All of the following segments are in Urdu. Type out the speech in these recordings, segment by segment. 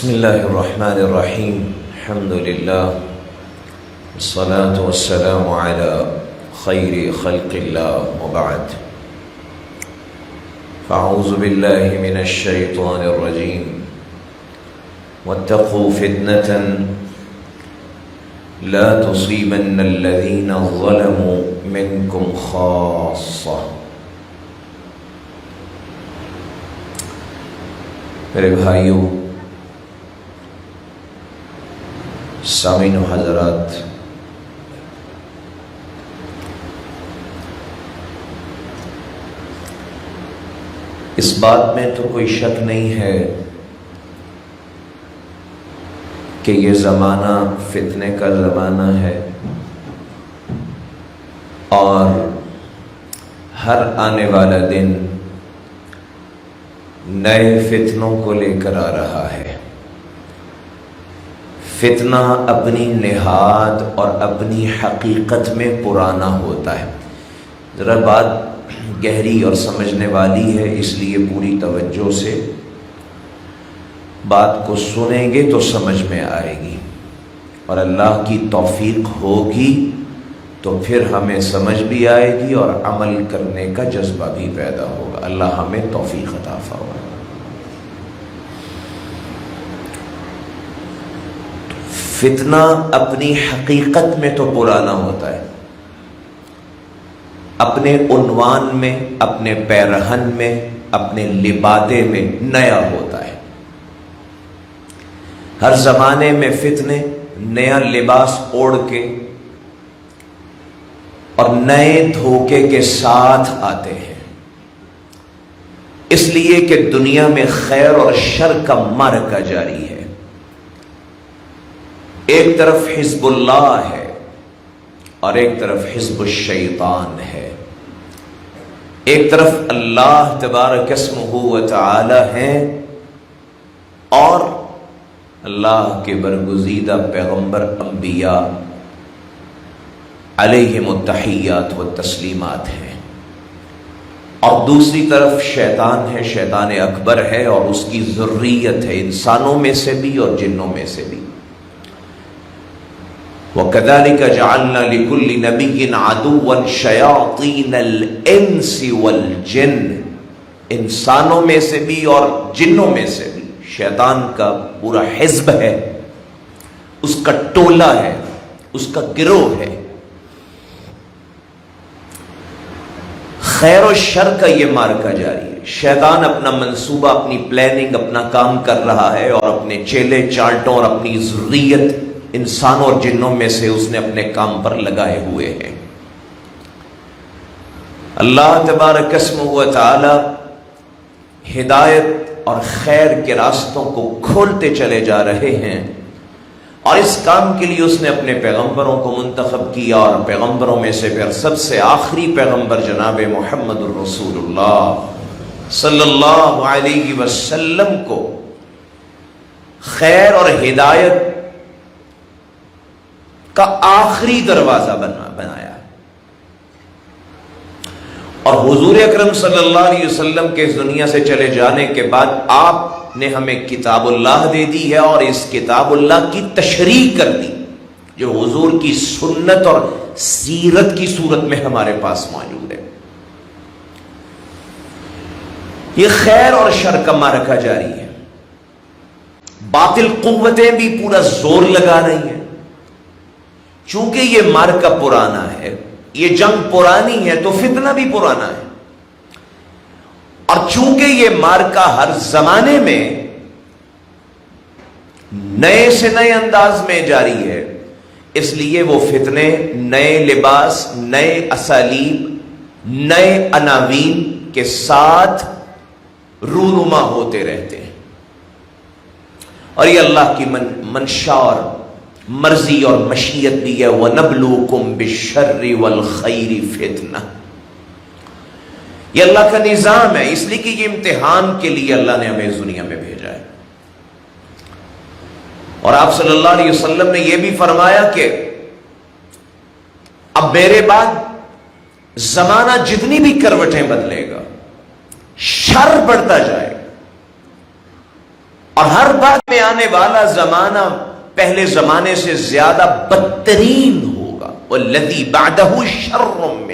بسم الله الرحمن الرحيم. الحمد لله والصلاة والسلام على خير خلق الله وبعد. فأعوذ بالله من الشيطان الرجيم. واتقوا فتنة لا تصيبن الذين ظلموا منكم خاصة. میرے بھائیوں، سامعین و حضرات، اس بات میں تو کوئی شک نہیں ہے کہ یہ زمانہ فتنے کا زمانہ ہے اور ہر آنے والا دن نئے فتنوں کو لے کر آ رہا ہے۔ فتنہ اپنی نہاد اور اپنی حقیقت میں پرانا ہوتا ہے۔ ذرا بات گہری اور سمجھنے والی ہے، اس لیے پوری توجہ سے بات کو سنیں گے تو سمجھ میں آئے گی، اور اللہ کی توفیق ہوگی تو پھر ہمیں سمجھ بھی آئے گی اور عمل کرنے کا جذبہ بھی پیدا ہوگا۔ اللہ ہمیں توفیق عطا فرمائے۔ فتنہ اپنی حقیقت میں تو پرانا ہوتا ہے، اپنے عنوان میں، اپنے پیرہن میں، اپنے لبادے میں نیا ہوتا ہے۔ ہر زمانے میں فتنے نیا لباس اوڑھ کے اور نئے دھوکے کے ساتھ آتے ہیں، اس لیے کہ دنیا میں خیر اور شر کا معرکہ جاری ہے۔ ایک طرف حزب اللہ ہے اور ایک طرف حزب الشیطان ہے۔ ایک طرف اللہ تبارک اسمہ و تعالی ہے اور اللہ کے برگزیدہ پیغمبر انبیاء علیہم التحیات والتسلیمات ہیں، اور دوسری طرف شیطان ہے، شیطان اکبر ہے اور اس کی ذریت ہے، انسانوں میں سے بھی اور جنوں میں سے بھی۔ وَكَذَلِكَ جَعَلْنَا لِكُلِّ نَبِيٍّ عَدُوًّا شَيَاطِينَ الْإِنسِ وَالْجِنِّ، انسانوں میں سے بھی اور جنوں میں سے بھی شیطان کا پورا حزب ہے، اس کا ٹولہ ہے، اس کا گروہ ہے۔ خیر و شر کا یہ معرکہ جاری ہے۔ شیطان اپنا منصوبہ، اپنی پلاننگ، اپنا کام کر رہا ہے، اور اپنے چیلے چالٹوں اور اپنی ذریت انسانوں اور جنوں میں سے اس نے اپنے کام پر لگائے ہوئے ہیں۔ اللہ تبارک اسمہ و تعالی ہدایت اور خیر کے راستوں کو کھولتے چلے جا رہے ہیں، اور اس کام کے لیے اس نے اپنے پیغمبروں کو منتخب کیا، اور پیغمبروں میں سے پھر سب سے آخری پیغمبر جناب محمد الرسول اللہ صلی اللہ علیہ وسلم کو خیر اور ہدایت کا آخری دروازہ بنایا ہے۔ اور حضور اکرم صلی اللہ علیہ وسلم کے اس دنیا سے چلے جانے کے بعد آپ نے ہمیں کتاب اللہ دے دی ہے، اور اس کتاب اللہ کی تشریح کر دی جو حضور کی سنت اور سیرت کی صورت میں ہمارے پاس موجود ہے۔ یہ خیر اور شر کا معرکہ جاری ہے، باطل قوتیں بھی پورا زور لگا رہی ہیں۔ چونکہ یہ معرکہ پرانا ہے، یہ جنگ پرانی ہے، تو فتنہ بھی پرانا ہے، اور چونکہ یہ معرکہ ہر زمانے میں نئے سے نئے انداز میں جاری ہے، اس لیے وہ فتنے نئے لباس، نئے اسالیب، نئے عناوین کے ساتھ رونما ہوتے رہتے ہیں، اور یہ اللہ کی منشا اور مرضی اور مشیت بھی ہے۔ وَنَبْلُوكُمْ بِالشَّرِّ وَالْخَيْرِ فِتْنَةً، یہ اللہ کا نظام ہے، اس لیے کہ یہ امتحان کے لیے اللہ نے ہمیں اس دنیا میں بھیجا ہے۔ اور آپ صلی اللہ علیہ وسلم نے یہ بھی فرمایا کہ اب میرے بعد زمانہ جتنی بھی کروٹیں بدلے گا، شر بڑھتا جائے گا، اور ہر بعد میں آنے والا زمانہ پہلے زمانے سے زیادہ بدترین ہوگا، والذی بعدہ شر منہ۔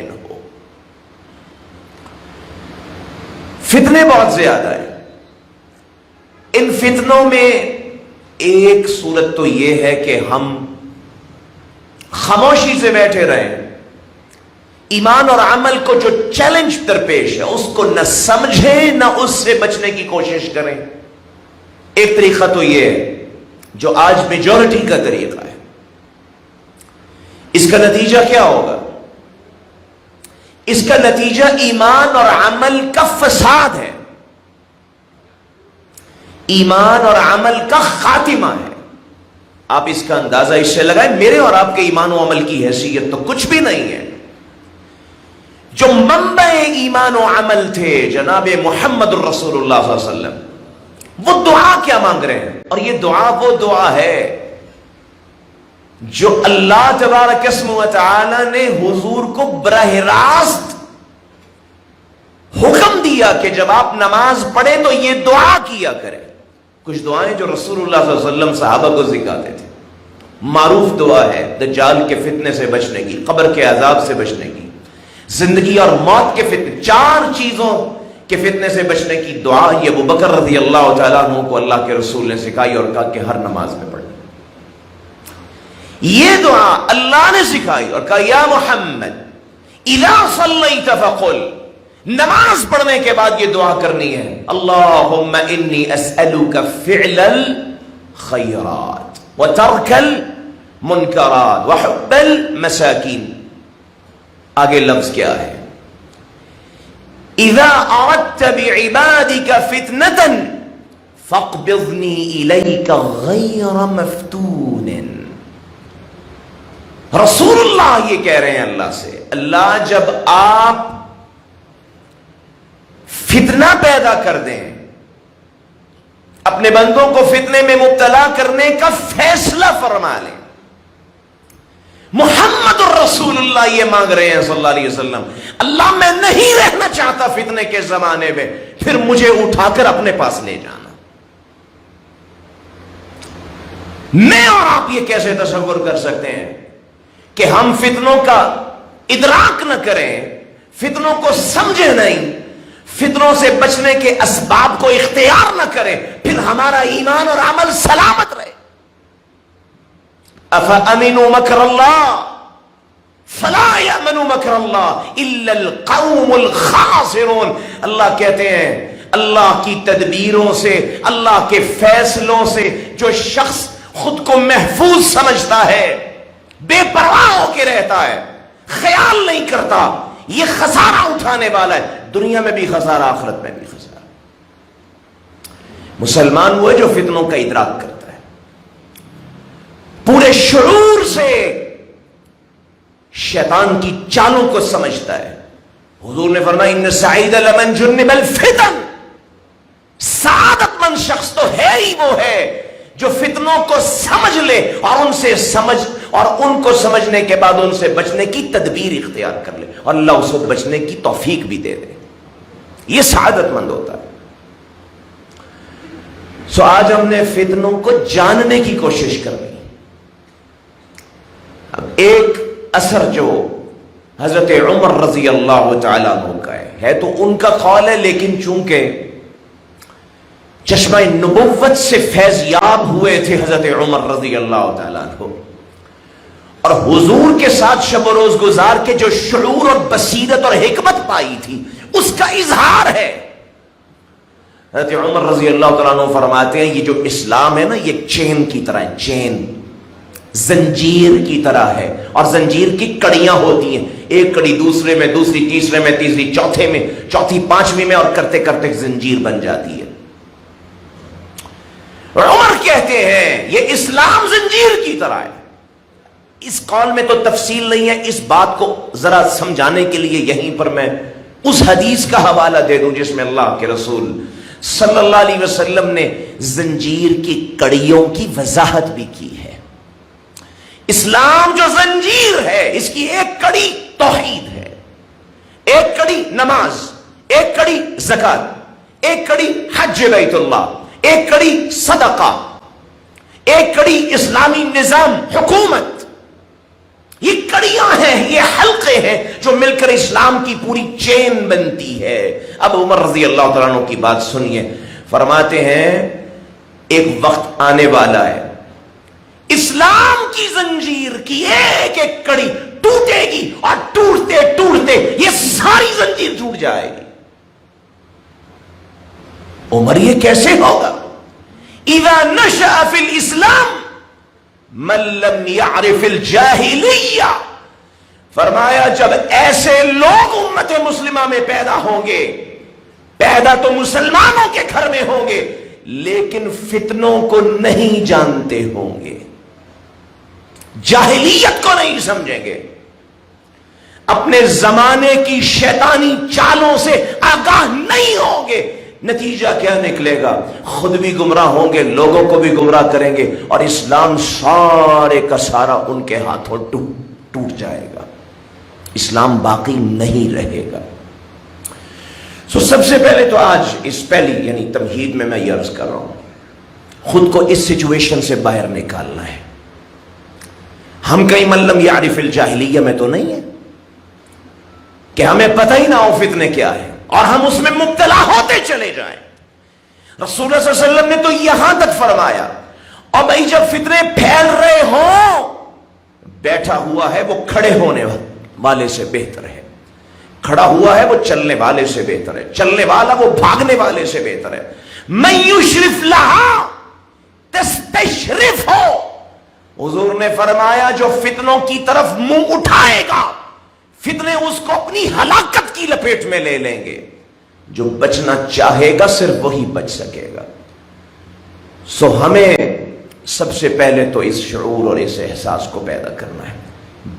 فتنے بہت زیادہ ہیں۔ ان فتنوں میں ایک صورت تو یہ ہے کہ ہم خاموشی سے بیٹھے رہیں، ایمان اور عمل کو جو چیلنج درپیش ہے اس کو نہ سمجھیں نہ اس سے بچنے کی کوشش کریں۔ ایک طریقہ تو یہ ہے جو آج میجورٹی کا طریقہ ہے۔ اس کا نتیجہ کیا ہوگا؟ اس کا نتیجہ ایمان اور عمل کا فساد ہے، ایمان اور عمل کا خاتمہ ہے۔ آپ اس کا اندازہ اس سے لگائیں، میرے اور آپ کے ایمان و عمل کی حیثیت تو کچھ بھی نہیں ہے۔ جو منبع ایمان و عمل تھے جناب محمد الرسول اللہ صلی اللہ علیہ وسلم، وہ دعا کیا مانگ رہے ہیں؟ اور یہ دعا وہ دعا ہے جو اللہ تبارک اسمہ و تعالی نے حضور کو براہ راست حکم دیا کہ جب آپ نماز پڑھیں تو یہ دعا کیا کریں۔ کچھ دعائیں جو رسول اللہ صلی اللہ علیہ وسلم صحابہ کو سکھاتے تھے۔ معروف دعا ہے دجال کے فتنے سے بچنے کی، قبر کے عذاب سے بچنے کی، زندگی اور موت کے فتنے، چار چیزوں کے فتنے سے بچنے کی دعا یہ ابوبکر رضی اللہ تعالیٰ عنہ کو اللہ کے رسول نے سکھائی اور کہا کہ ہر نماز میں پڑھیں۔ یہ دعا اللہ نے سکھائی اور کہا یا محمد اذا صلیت فقل، نماز پڑھنے کے بعد یہ دعا کرنی ہے، اللہم انی اسألک فعل الخیرات وترک المنکرات وحب المساکین۔ آگے لفظ کیا ہے؟ اذا اردت بعبادک فتنة فاقبضنی الیک غیر مفتون۔ رسول اللہ یہ کہہ رہے ہیں اللہ سے، اللہ جب آپ فتنہ پیدا کر دیں، اپنے بندوں کو فتنے میں مبتلا کرنے کا فیصلہ فرما لیں، محمد الرسول اللہ یہ مانگ رہے ہیں صلی اللہ علیہ وسلم، اللہ میں نہیں رہنا چاہتا فتنے کے زمانے میں، پھر مجھے اٹھا کر اپنے پاس لے جانا۔ میں اور آپ یہ کیسے تصور کر سکتے ہیں کہ ہم فتنوں کا ادراک نہ کریں، فتنوں کو سمجھے نہیں، فتنوں سے بچنے کے اسباب کو اختیار نہ کریں، پھر ہمارا ایمان اور عمل سلامت رہے۔ افامنوا مکر اللہ فلا یامن مکر اللہ الا القوم الخاسرون۔ اللہ کہتے ہیں اللہ کی تدبیروں سے، اللہ کے فیصلوں سے جو شخص خود کو محفوظ سمجھتا ہے، بے پرواہ ہو کے رہتا ہے، خیال نہیں کرتا یہ خسارہ اٹھانے والا ہے، دنیا میں بھی خسارہ آخرت میں بھی خسارہ۔ مسلمان وہ ہے جو فتنوں کا ادراک کرتا ہے، پورے شعور سے شیطان کی چالوں کو سمجھتا ہے۔ حضور نے فرمایا ان سعید لمن جنب الفتن، سعادت مند شخص تو ہے ہی وہ ہے جو فتنوں کو سمجھ لے اور ان کو سمجھنے کے بعد ان سے بچنے کی تدبیر اختیار کر لے، اور اللہ اس کو بچنے کی توفیق بھی دے دے، یہ سعادت مند ہوتا ہے۔ سو آج ہم نے فتنوں کو جاننے کی کوشش کرنی۔ اب ایک اثر جو حضرت عمر رضی اللہ تعالیٰ عنہ کا ہے تو ان کا قول ہے، لیکن چونکہ چشمہ نبوت سے فیض یاب ہوئے تھے حضرت عمر رضی اللہ تعالیٰ عنہ، اور حضور کے ساتھ شب و روز گزار کے جو شعور اور بصیرت اور حکمت پائی تھی اس کا اظہار ہے۔ حضرت عمر رضی اللہ تعالیٰ عنہ فرماتے ہیں یہ جو اسلام ہے نا، یہ چین کی طرح ہے، چین زنجیر کی طرح ہے، اور زنجیر کی کڑیاں ہوتی ہیں، ایک کڑی دوسرے میں، دوسری تیسرے میں، تیسری چوتھے میں، چوتھی پانچویں میں، اور کرتے کرتے زنجیر بن جاتی ہے۔ عمر کہتے ہیں یہ اسلام زنجیر کی طرح ہے۔ اس قول میں تو تفصیل نہیں ہے، اس بات کو ذرا سمجھانے کے لیے یہیں پر میں اس حدیث کا حوالہ دے دوں جس میں اللہ کے رسول صلی اللہ علیہ وسلم نے زنجیر کی کڑیوں کی وضاحت بھی کی ہے۔ اسلام جو زنجیر ہے اس کی ایک کڑی توحید ہے، ایک کڑی نماز، ایک کڑی زکات، ایک کڑی حج بیت اللہ، ایک کڑی صدقہ، ایک کڑی اسلامی نظام حکومت. یہ کڑیاں ہیں، یہ حلقے ہیں جو مل کر اسلام کی پوری چین بنتی ہے. اب عمر رضی اللہ تعالیٰ عنہ کی بات سنیے. فرماتے ہیں ایک وقت آنے والا ہے اسلام کی زنجیر کی ایک ایک کڑی ٹوٹے گی اور ٹوٹتے ٹوٹتے یہ ساری زنجیر ٹوٹ جائے گی. عمر یہ کیسے ہوگا؟ اذا نشأ فی الاسلام من لم يعرف الجاہلیہ. فرمایا جب ایسے لوگ امت مسلمہ میں پیدا ہوں گے، پیدا تو مسلمانوں کے گھر میں ہوں گے لیکن فتنوں کو نہیں جانتے ہوں گے، جاہلیت کو نہیں سمجھیں گے، اپنے زمانے کی شیطانی چالوں سے آگاہ نہیں ہوں گے. نتیجہ کیا نکلے گا؟ خود بھی گمراہ ہوں گے، لوگوں کو بھی گمراہ کریں گے، اور اسلام سارے کا سارا ان کے ہاتھوں ٹوٹ جائے گا، اسلام باقی نہیں رہے گا. سب سے پہلے تو آج اس پہلی یعنی تمہید میں یہ عرض کر رہا ہوں، خود کو اس سچویشن سے باہر نکالنا ہے. ہم کہیں من لم یعرف الجاہلیہ میں تو نہیں ہے کہ ہمیں پتہ ہی نہ ہو فتنے کیا ہے اور ہم اس میں مبتلا ہوتے چلے جائیں. رسول اللہ صلی اللہ علیہ وسلم نے تو یہاں تک فرمایا، اور بھائی جب فتنے پھیل رہے ہوں، بیٹھا ہوا ہے وہ کھڑے ہونے والے سے بہتر ہے، کھڑا ہوا ہے وہ چلنے والے سے بہتر ہے، چلنے والا وہ بھاگنے والے سے بہتر ہے. من یشرف لہا تستشرف ہو. حضور نے فرمایا جو فتنوں کی طرف منہ اٹھائے گا فتنے اس کو اپنی ہلاکت کی لپیٹ میں لے لیں گے. جو بچنا چاہے گا صرف وہی بچ سکے گا. ہمیں سب سے پہلے تو اس شعور اور اس احساس کو پیدا کرنا ہے.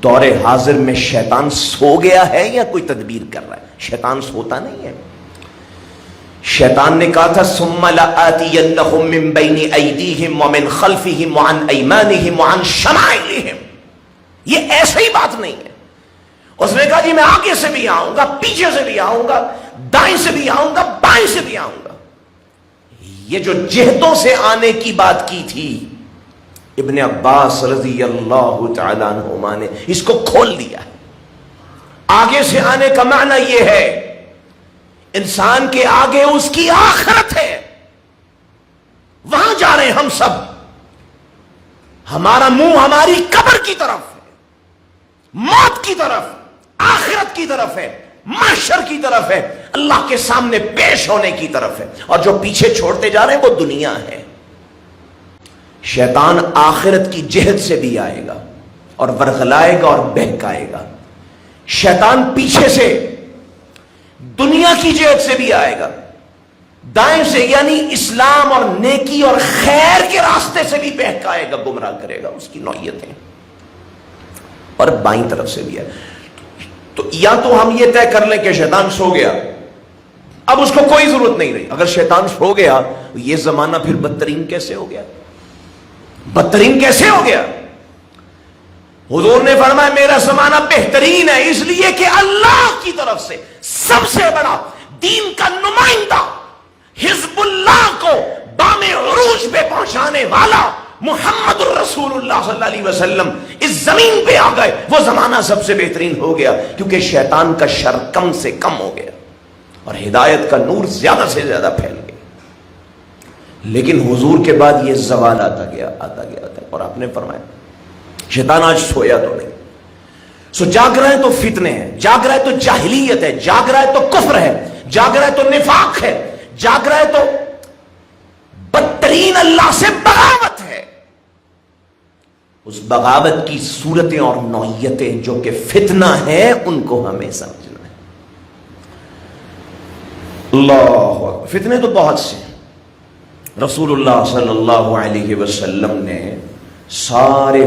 دور حاضر میں شیطان سو گیا ہے یا کوئی تدبیر کر رہا ہے؟ شیطان سوتا نہیں ہے. شیطان نے کہا تھا ثم لآتینہم من بین ایدیہم ومن خلفہم وعن ایمانہم وعن شمائلہم. یہ ایسے ہی بات نہیں ہے. اس نے کہا جی میں آگے سے بھی آؤں گا، پیچھے سے بھی آؤں گا، دائیں سے بھی آؤں گا، بائیں سے بھی آؤں گا. یہ جو جہتوں سے آنے کی بات کی تھی ابن عباس رضی اللہ تعالیٰ عنہما نے اس کو کھول دیا. آگے سے آنے کا معنی یہ ہے انسان کے آگے اس کی آخرت ہے، وہاں جا رہے ہیں ہم سب. ہمارا منہ ہماری قبر کی طرف ہے، موت کی طرف، آخرت کی طرف ہے، محشر کی طرف ہے، اللہ کے سامنے پیش ہونے کی طرف ہے. اور جو پیچھے چھوڑتے جا رہے ہیں وہ دنیا ہے. شیطان آخرت کی جہت سے بھی آئے گا اور ورغلائے گا اور بہکائے گا. شیطان پیچھے سے دنیا کی جہت سے بھی آئے گا، دائیں سے یعنی اسلام اور نیکی اور خیر کے راستے سے بھی بہکائے گا، گمراہ کرے گا، اس کی نوعیتیں. اور بائیں طرف سے بھی ہے. تو یا تو ہم یہ طے کر لیں کہ شیطان سو گیا، اب اس کو کوئی ضرورت نہیں رہی. اگر شیطان سو گیا یہ زمانہ پھر بدترین کیسے ہو گیا؟ بدترین کیسے ہو گیا؟ حضور نے فرمایا میرا زمانہ بہترین ہے اس لیے کہ اللہ کی طرف سے سب سے بڑا دین کا نمائندہ حزب اللہ کو بام عروج پہ پہنچانے والا محمد الرسول اللہ صلی اللہ علیہ وسلم اس زمین پہ آ گئے. وہ زمانہ سب سے بہترین ہو گیا کیونکہ شیطان کا شر کم سے کم ہو گیا اور ہدایت کا نور زیادہ سے زیادہ پھیل گیا. لیکن حضور کے بعد یہ زوال آتا گیا. اور آپ نے فرمایا شیطان آج سویا تو نہیں. جاگ رہا ہے تو فتنے ہیں، جاگ رہا ہے تو جاہلیت ہے، جاگ رہا ہے تو کفر ہے، جاگ رہا ہے تو نفاق ہے، جاگ رہا ہے تو بدترین اللہ سے بغاوت ہے. اس بغاوت کی صورتیں اور نوعیتیں جو کہ فتنہ ہیں ان کو ہمیں سمجھنا ہے. اللہ اکبر. فتنے تو بہت سے. رسول اللہ صلی اللہ علیہ وسلم نے سارے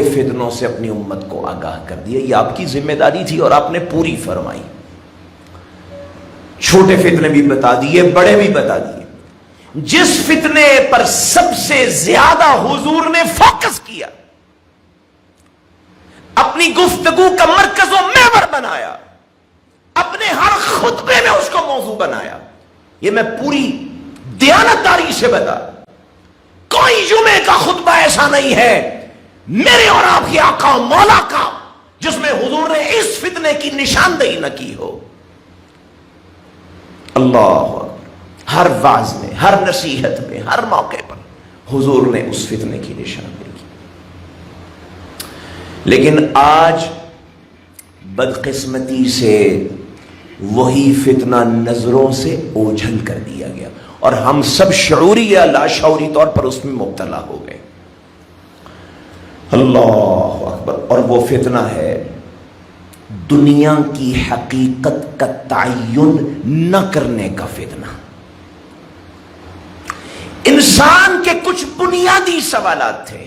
فتنوں سے اپنی امت کو آگاہ کر دیا. یہ آپ کی ذمہ داری تھی اور آپ نے پوری فرمائی. چھوٹے فتنے بھی بتا دیے، بڑے بھی بتا دیے. جس فتنے پر سب سے زیادہ حضور نے فوکس کیا، اپنی گفتگو کا مرکز و محور بنایا، اپنے ہر خطبے میں اس کو موضوع بنایا. یہ میں پوری دیانتداری سے بتا، کوئی جمعے کا خطبہ ایسا نہیں ہے میرے اور آپ کے آقا و مولا کا جس میں حضور نے اس فتنے کی نشاندہی نہ کی ہو۔ اللہ، ہر واعظ میں، ہر نصیحت میں، ہر موقع پر حضور نے اس فتنے کی نشاندہی کی۔ لیکن آج بدقسمتی سے وہی فتنہ نظروں سے اوجھل کر دیا گیا اور ہم سب شعوری یا لاشعوری طور پر اس میں مبتلا ہو گئے۔ اللہ اکبر۔ اور وہ فتنہ ہے دنیا کی حقیقت کا تعین نہ کرنے کا فتنہ۔ انسان کے کچھ بنیادی سوالات تھے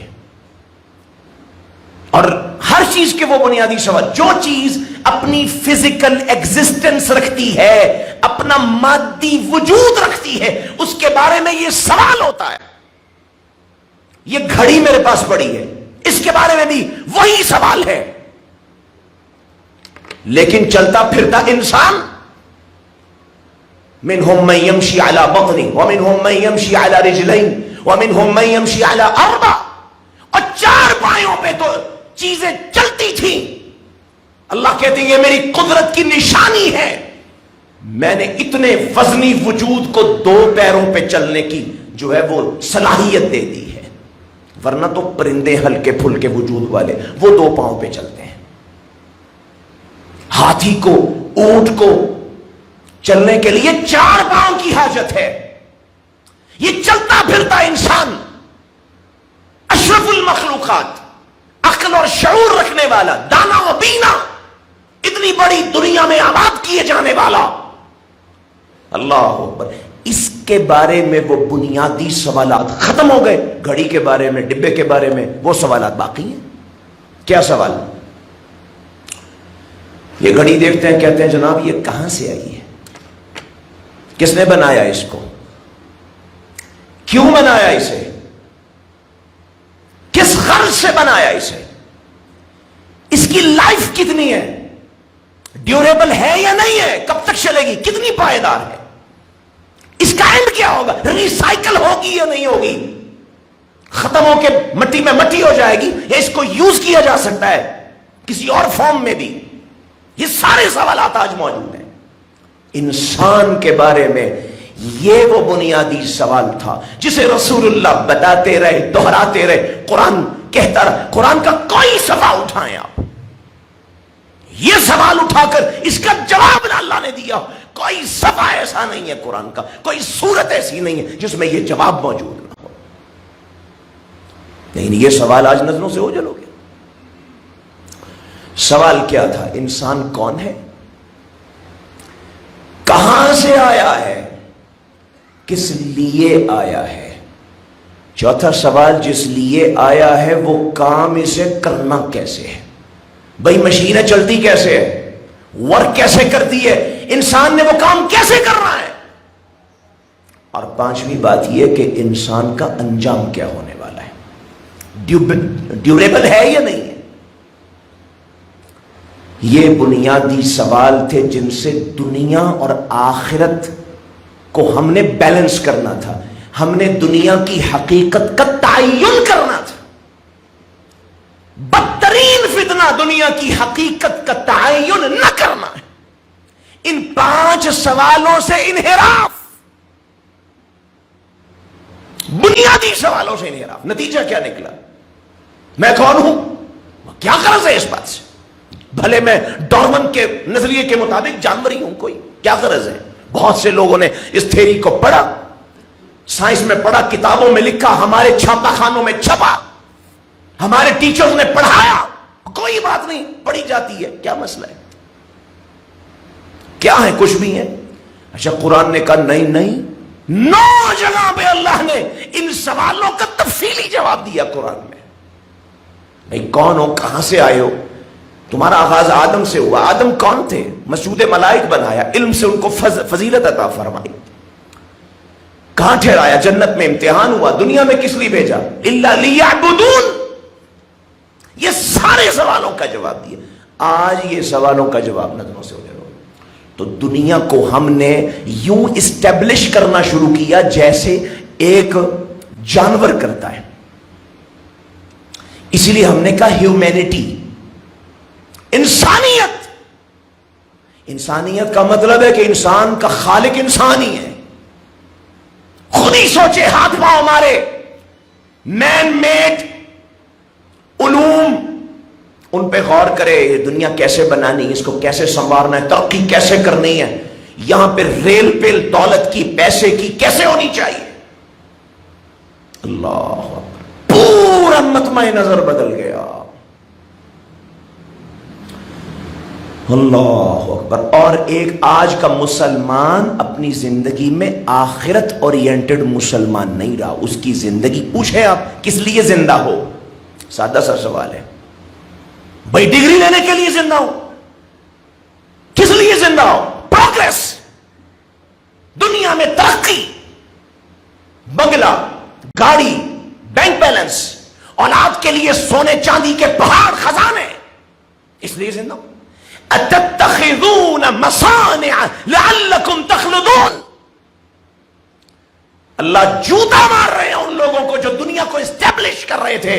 اور ہر چیز کے وہ بنیادی سوال، جو چیز اپنی فزیکل ایگزسٹنس رکھتی ہے، اپنا مادی وجود رکھتی ہے، اس کے بارے میں یہ سوال ہوتا ہے۔ یہ گھڑی میرے پاس پڑی ہے، اس کے بارے میں بھی وہی سوال ہے۔ لیکن چلتا پھرتا انسان، منہم من یمشی علی بطنہ ومنہم من یمشی علی رجلین ومنہم من یمشی علی اربع، اور چار پایوں پہ تو چیزیں چلتی تھیں۔ اللہ کہتے ہیں یہ میری قدرت کی نشانی ہے، میں نے اتنے وزنی وجود کو دو پیروں پہ چلنے کی جو ہے وہ صلاحیت دے دی ہے، ورنہ تو پرندے ہلکے پھلکے وجود والے وہ دو پاؤں پہ چلتے ہیں۔ ہاتھی کو، اونٹ کو چلنے کے لیے چار پاؤں کی حاجت ہے۔ یہ چلتا پھرتا انسان، اشرف المخلوقات، عقل اور شعور رکھنے والا، دانا و بینا، اتنی بڑی دنیا میں آباد کیے جانے والا، اللہ اکبر، اس کے بارے میں وہ بنیادی سوالات ختم ہو گئے۔ گھڑی کے بارے میں، ڈبے کے بارے میں وہ سوالات باقی ہیں۔ کیا سوال؟ یہ گھڑی دیکھتے ہیں، کہتے ہیں جناب یہ کہاں سے آئی ہے؟ کس نے بنایا اس کو؟ کیوں بنایا اسے؟ کس غرض سے بنایا اسے؟ اس کی لائف کتنی ہے؟ ڈیوریبل ہے یا نہیں ہے؟ کب تک چلے گی؟ کتنی پائیدار ہے؟ اس کا اینڈ کیا ہوگا؟ ریسائیکل ہوگی یا نہیں ہوگی؟ ختم ہو کے مٹی میں مٹی ہو جائے گی یا اس کو یوز کیا جا سکتا ہے کسی اور فارم میں بھی؟ یہ سارے سوالات آج موجود ہیں۔ انسان کے بارے میں یہ وہ بنیادی سوال تھا جسے رسول اللہ بتاتے رہے، دہراتے رہے، قرآن کہتا رہا۔ قرآن کا کوئی سوال اٹھائیں آپ، یہ سوال اٹھا کر اس کا جواب اللہ نے دیا، کوئی صفحہ ایسا نہیں ہے قرآن کا، کوئی سورت ایسی نہیں ہے جس میں یہ جواب موجود نہ ہو۔ لیکن یہ سوال آج نظروں سے اوجھل ہو گیا۔ سوال کیا تھا؟ انسان کون ہے؟ کہاں سے آیا ہے؟ کس لیے آیا ہے؟ چوتھا سوال، جس لیے آیا ہے وہ کام اسے کرنا کیسے ہے؟ بھئی مشینیں چلتی کیسے ہے؟ ورک کیسے کرتی ہے؟ انسان نے وہ کام کیسے کرنا ہے؟ اور پانچویں بات یہ کہ انسان کا انجام کیا ہونے والا ہے؟ ڈیوریبل ہے یا نہیں ہے؟ یہ بنیادی سوال تھے جن سے دنیا اور آخرت کو ہم نے بیلنس کرنا تھا، ہم نے دنیا کی حقیقت کا تعین کرنا تھا۔ بدترین فتنہ دنیا کی حقیقت کا تعین نہ کرنا ہے۔ ان پانچ سوالوں سے انحراف، بنیادی سوالوں سے انحراف، نتیجہ کیا نکلا؟ میں کون ہوں؟ کیا غرض ہے اس بات سے؟ بھلے میں ڈارون کے نظریے کے مطابق جانور ہی ہوں، کوئی کیا غرض ہے؟ بہت سے لوگوں نے اس تھیوری کو پڑھا، سائنس میں پڑھا، کتابوں میں لکھا، ہمارے چھاپا خانوں میں چھپا، ہمارے ٹیچرز نے پڑھایا، کوئی بات نہیں، پڑھی جاتی ہے، کیا مسئلہ ہے؟ کیا ہے؟ کچھ بھی ہے؟ اچھا قرآن نے کہا نہیں نہیں، 9 جگہ پہ اللہ نے ان سوالوں کا تفصیلی جواب دیا قرآن میں۔ بھئی کون ہو؟ کہاں سے آئے ہو؟ تمہارا آغاز آدم سے ہوا، آدم کون تھے؟ مسجود ملائک بنایا، علم سے ان کو فضیلت عطا فرمائی، کہاں ٹھہرایا؟ جنت میں امتحان ہوا، دنیا میں کس لیے بھیجا؟ الا لیعبدون۔ یہ سارے سوالوں کا جواب دیا۔ آج یہ سوالوں کا جواب نظروں سے ہو جائے۔ تو دنیا کو ہم نے یوں اسٹیبلش کرنا شروع کیا جیسے ایک جانور کرتا ہے. اسی لیے ہم نے کہا ہیومینٹی، انسانیت. انسانیت کا مطلب ہے کہ انسان کا خالق انسان ہی ہے. خود ہی سوچے، ہاتھ پاؤں ہمارے مین میڈ علوم، ان پہ غور کرے. یہ دنیا کیسے بنانی، اس کو کیسے سنوارنا ہے، ترقی کیسے کرنی ہے، یہاں پہ ریل پل دولت کی، پیسے کی کیسے ہونی چاہیے. اللہ اکبر، پورا مطمع نظر بدل گیا. اللہ اکبر. اور ایک آج کا مسلمان اپنی زندگی میں آخرت اورینٹڈ مسلمان نہیں رہا. اس کی زندگی، پوچھیں آپ کس لیے زندہ ہو؟ سادہ سا سوال ہے بھائی. ڈگری لینے کے لیے زندہ ہو؟ کس لیے زندہ ہو؟ پروگریس، دنیا میں ترقی، بنگلہ، گاڑی، بینک بیلنس، اولاد کے لیے سونے چاندی کے پہاڑ، خزانے، اس لیے زندہ ہو. اتتخذون مصانع لعلکم تخلدون. اللہ جوتا مار رہے ہیں ان لوگوں کو جو دنیا کو اسٹیبلش کر رہے تھے،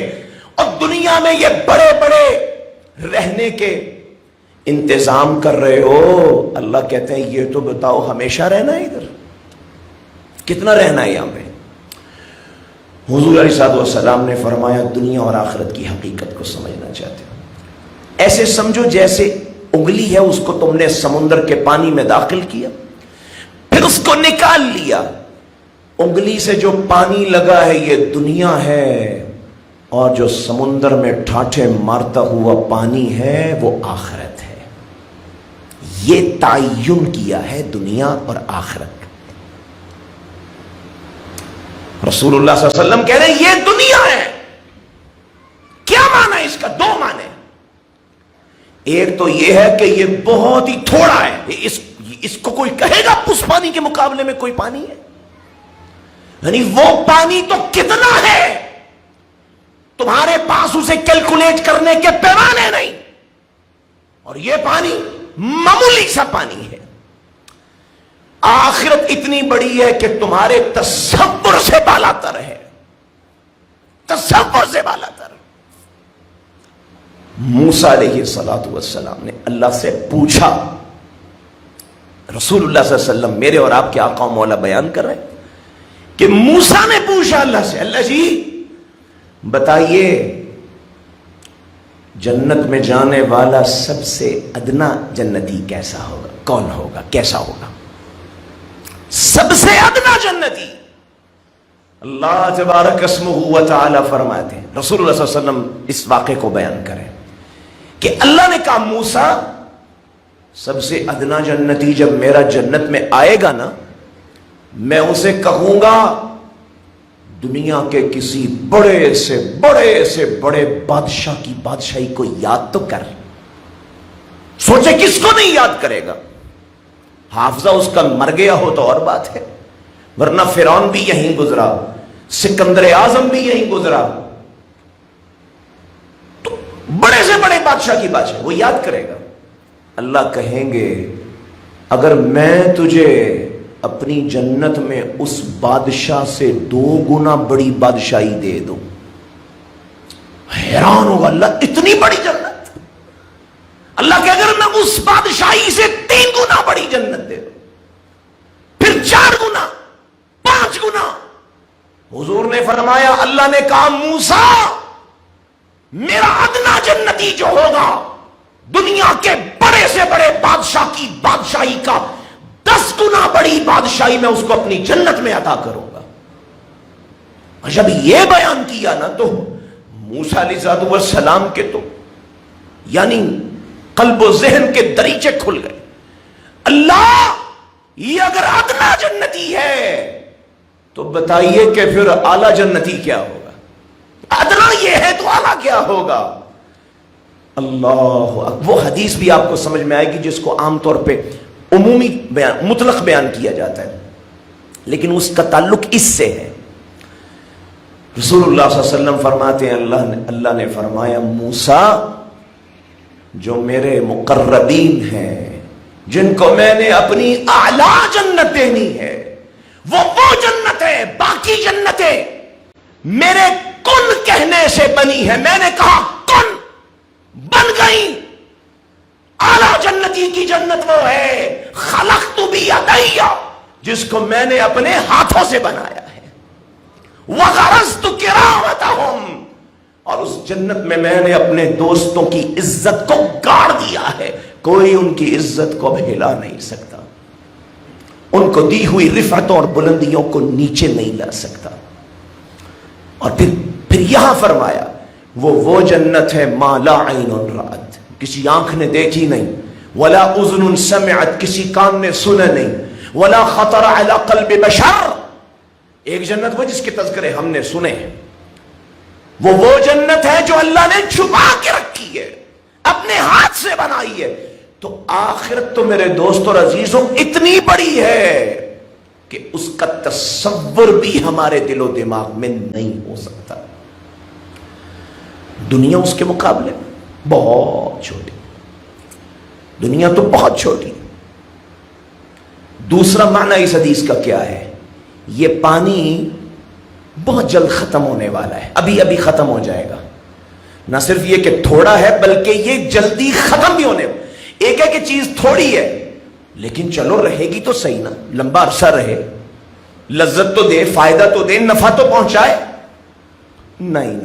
اور دنیا میں یہ بڑے بڑے رہنے کے انتظام کر رہے ہو. اللہ کہتے ہیں یہ تو بتاؤ ہمیشہ رہنا ہے ادھر، کتنا رہنا ہے یہاں پہ. حضور علیہ السلام نے فرمایا دنیا اور آخرت کی حقیقت کو سمجھنا چاہتے ہو، ایسے سمجھو جیسے انگلی ہے، اس کو تم نے سمندر کے پانی میں داخل کیا، پھر اس کو نکال لیا. انگلی سے جو پانی لگا ہے یہ دنیا ہے، اور جو سمندر میں ٹھاٹھے مارتا ہوا پانی ہے وہ آخرت ہے. یہ تعین کیا ہے دنیا اور آخرت. رسول اللہ صلی اللہ علیہ وسلم کہہ رہے ہیں یہ دنیا ہے. کیا معنی ہے اس کا؟ دو معنی. ایک تو یہ ہے کہ یہ بہت ہی تھوڑا ہے، اس کو کوئی کہے گا اس پانی کے مقابلے میں کوئی پانی ہے؟ یعنی وہ پانی تو کتنا ہے، تمہارے پاس اسے کیلکولیٹ کرنے کے پیمانے نہیں، اور یہ پانی معمولی سا پانی ہے. آخرت اتنی بڑی ہے کہ تمہارے تصور سے بالا تر ہے، تصور سے بالا تر. موسیٰ علیہ السلام نے اللہ سے پوچھا، رسول اللہ صلی اللہ علیہ وسلم میرے اور آپ کے آقا و مولا بیان کر رہے ہیں کہ موسیٰ نے پوچھا اللہ سے، اللہ جی بتائیے جنت میں جانے والا سب سے ادنا جنتی کیسا ہوگا، کون ہوگا، کیسا ہوگا؟ سب سے ادنا جنتی اللہ تبارک اسمہ و تعالی فرماتے ہیں، رسول اللہ صلی اللہ علیہ وسلم اس واقعے کو بیان کریں کہ اللہ نے کہا موسیٰ سب سے ادنا جنتی جب میرا جنت میں آئے گا نا، میں اسے کہوں گا دنیا کے کسی بڑے سے بڑے بادشاہ کی بادشاہی کو یاد تو کر. سوچے کس کو نہیں یاد کرے گا؟ حافظہ اس کا مر گیا ہو تو اور بات ہے، ورنہ فرعون بھی یہیں گزرا، سکندر اعظم بھی یہیں گزرا. تو بڑے سے بڑے بادشاہ کی بادشاہ وہ یاد کرے گا. اللہ کہیں گے اگر میں تجھے اپنی جنت میں اس بادشاہ سے 2 گنا بڑی بادشاہی دے دوں. حیران ہوگا اللہ، اتنی بڑی جنت. اللہ کہ اگر میں اس بادشاہی سے 3 گنا بڑی جنت دے دوں، پھر 4 گنا، 5 گنا. حضور نے فرمایا، اللہ نے کہا موسیٰ میرا ادنا جنتی جو ہوگا دنیا کے بڑے سے بڑے بادشاہ کی بادشاہی کا 10 گنا بڑی بادشاہی میں اس کو اپنی جنت میں عطا کروں گا. اور جب یہ بیان کیا نا تو موسیٰ علیہ السلام کے تو یعنی قلب و ذہن کے دریچے کھل گئے. اللہ یہ اگر ادنا جنتی ہے تو بتائیے کہ پھر اعلی جنتی کیا ہوگا؟ ادنا یہ ہے تو اعلی کیا ہوگا؟ اللہ. وہ حدیث بھی آپ کو سمجھ میں آئے گی جس کو عام طور پہ عمومی بیان، مطلق بیان کیا جاتا ہے، لیکن اس کا تعلق اس سے ہے. رسول اللہ صلی اللہ علیہ وسلم فرماتے ہیں اللہ نے فرمایا موسیٰ جو میرے مقربین ہیں جن کو میں نے اپنی اعلیٰ جنت دینی ہے، وہ جنت ہے. باقی جنتیں میرے کن کہنے سے بنی ہے. میں نے کہا کن، بن گئی. اعلیٰ جنتی کی جنت وہ ہے خلقت بیدی، جس کو میں نے اپنے ہاتھوں سے بنایا ہے. وغرست کرامتہم، اور اس جنت میں میں نے اپنے دوستوں کی عزت کو گاڑ دیا ہے. کوئی ان کی عزت کو اب ہلا نہیں سکتا، ان کو دی ہوئی رفعتوں اور بلندیوں کو نیچے نہیں لا سکتا. اور پھر یہاں فرمایا وہ جنت ہے ما لا عین رأت، کسی آنکھ نے دیکھی نہیں، ولا اذن سمعت، کسی کان نے سنا نہیں، ولا خطر علی قلب بشر. ایک جنت وہ جس کے تذکرے ہم نے سنے. وہ جنت ہے جو اللہ نے چھپا کے رکھی ہے، اپنے ہاتھ سے بنائی ہے. تو آخرت تو میرے دوست اور عزیزوں اتنی بڑی ہے کہ اس کا تصور بھی ہمارے دل و دماغ میں نہیں ہو سکتا. دنیا اس کے مقابلے بہت چھوٹی، دنیا تو بہت چھوٹی. دوسرا معنی اس حدیث کا کیا ہے؟ یہ پانی بہت جلد ختم ہونے والا ہے، ابھی ابھی ختم ہو جائے گا. نہ صرف یہ کہ تھوڑا ہے بلکہ یہ جلدی ختم بھی ہونے. ایک ہے کہ چیز تھوڑی ہے لیکن چلو رہے گی تو صحیح نا، لمبا عرصہ رہے، لذت تو دے، فائدہ تو دے، نفع تو پہنچائے. نہیں،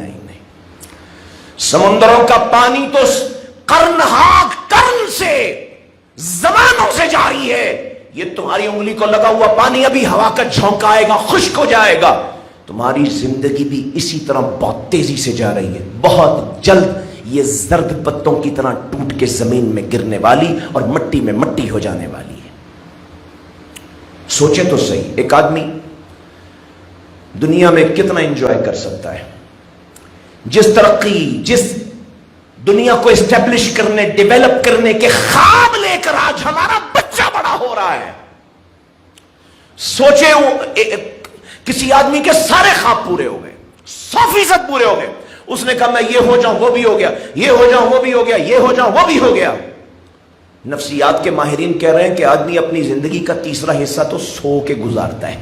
سمندروں کا پانی تو قرن سے زمانوں سے جاری ہے. یہ تمہاری انگلی کو لگا ہوا پانی ابھی ہوا کا جھونکا آئے گا، خشک ہو جائے گا. تمہاری زندگی بھی اسی طرح بہت تیزی سے جا رہی ہے، بہت جلد یہ زرد پتوں کی طرح ٹوٹ کے زمین میں گرنے والی اور مٹی میں مٹی ہو جانے والی ہے. سوچیں تو صحیح، ایک آدمی دنیا میں کتنا انجوائے کر سکتا ہے؟ جس ترقی، جس دنیا کو اسٹیبلش کرنے، ڈیولپ کرنے کے خواب لے کر آج ہمارا بچہ بڑا ہو رہا ہے. سوچیں کسی آدمی کے سارے خواب پورے ہو گئے، 100% پورے ہو گئے. اس نے کہا میں یہ ہو جاؤں وہ بھی ہو گیا، یہ ہو جاؤں وہ بھی ہو گیا، یہ ہو جاؤں وہ بھی ہو گیا. نفسیات کے ماہرین کہہ رہے ہیں کہ آدمی اپنی زندگی کا تیسرا حصہ تو سو کے گزارتا ہے.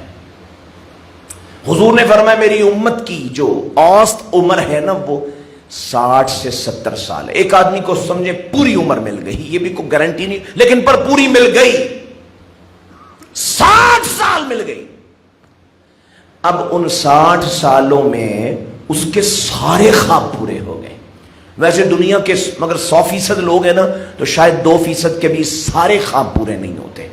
حضور نے فرمایا میری امت کی جو اوسط عمر ہے نا وہ 60 سے 70 سال ہے. ایک آدمی کو سمجھے پوری عمر مل گئی، یہ بھی کوئی گارنٹی نہیں لیکن پر پوری مل گئی، 60 سال مل گئی. اب ان 60 سالوں میں اس کے سارے خواب پورے ہو گئے. ویسے دنیا کے مگر 100% لوگ ہیں نا تو شاید 2% کے بھی سارے خواب پورے نہیں ہوتے،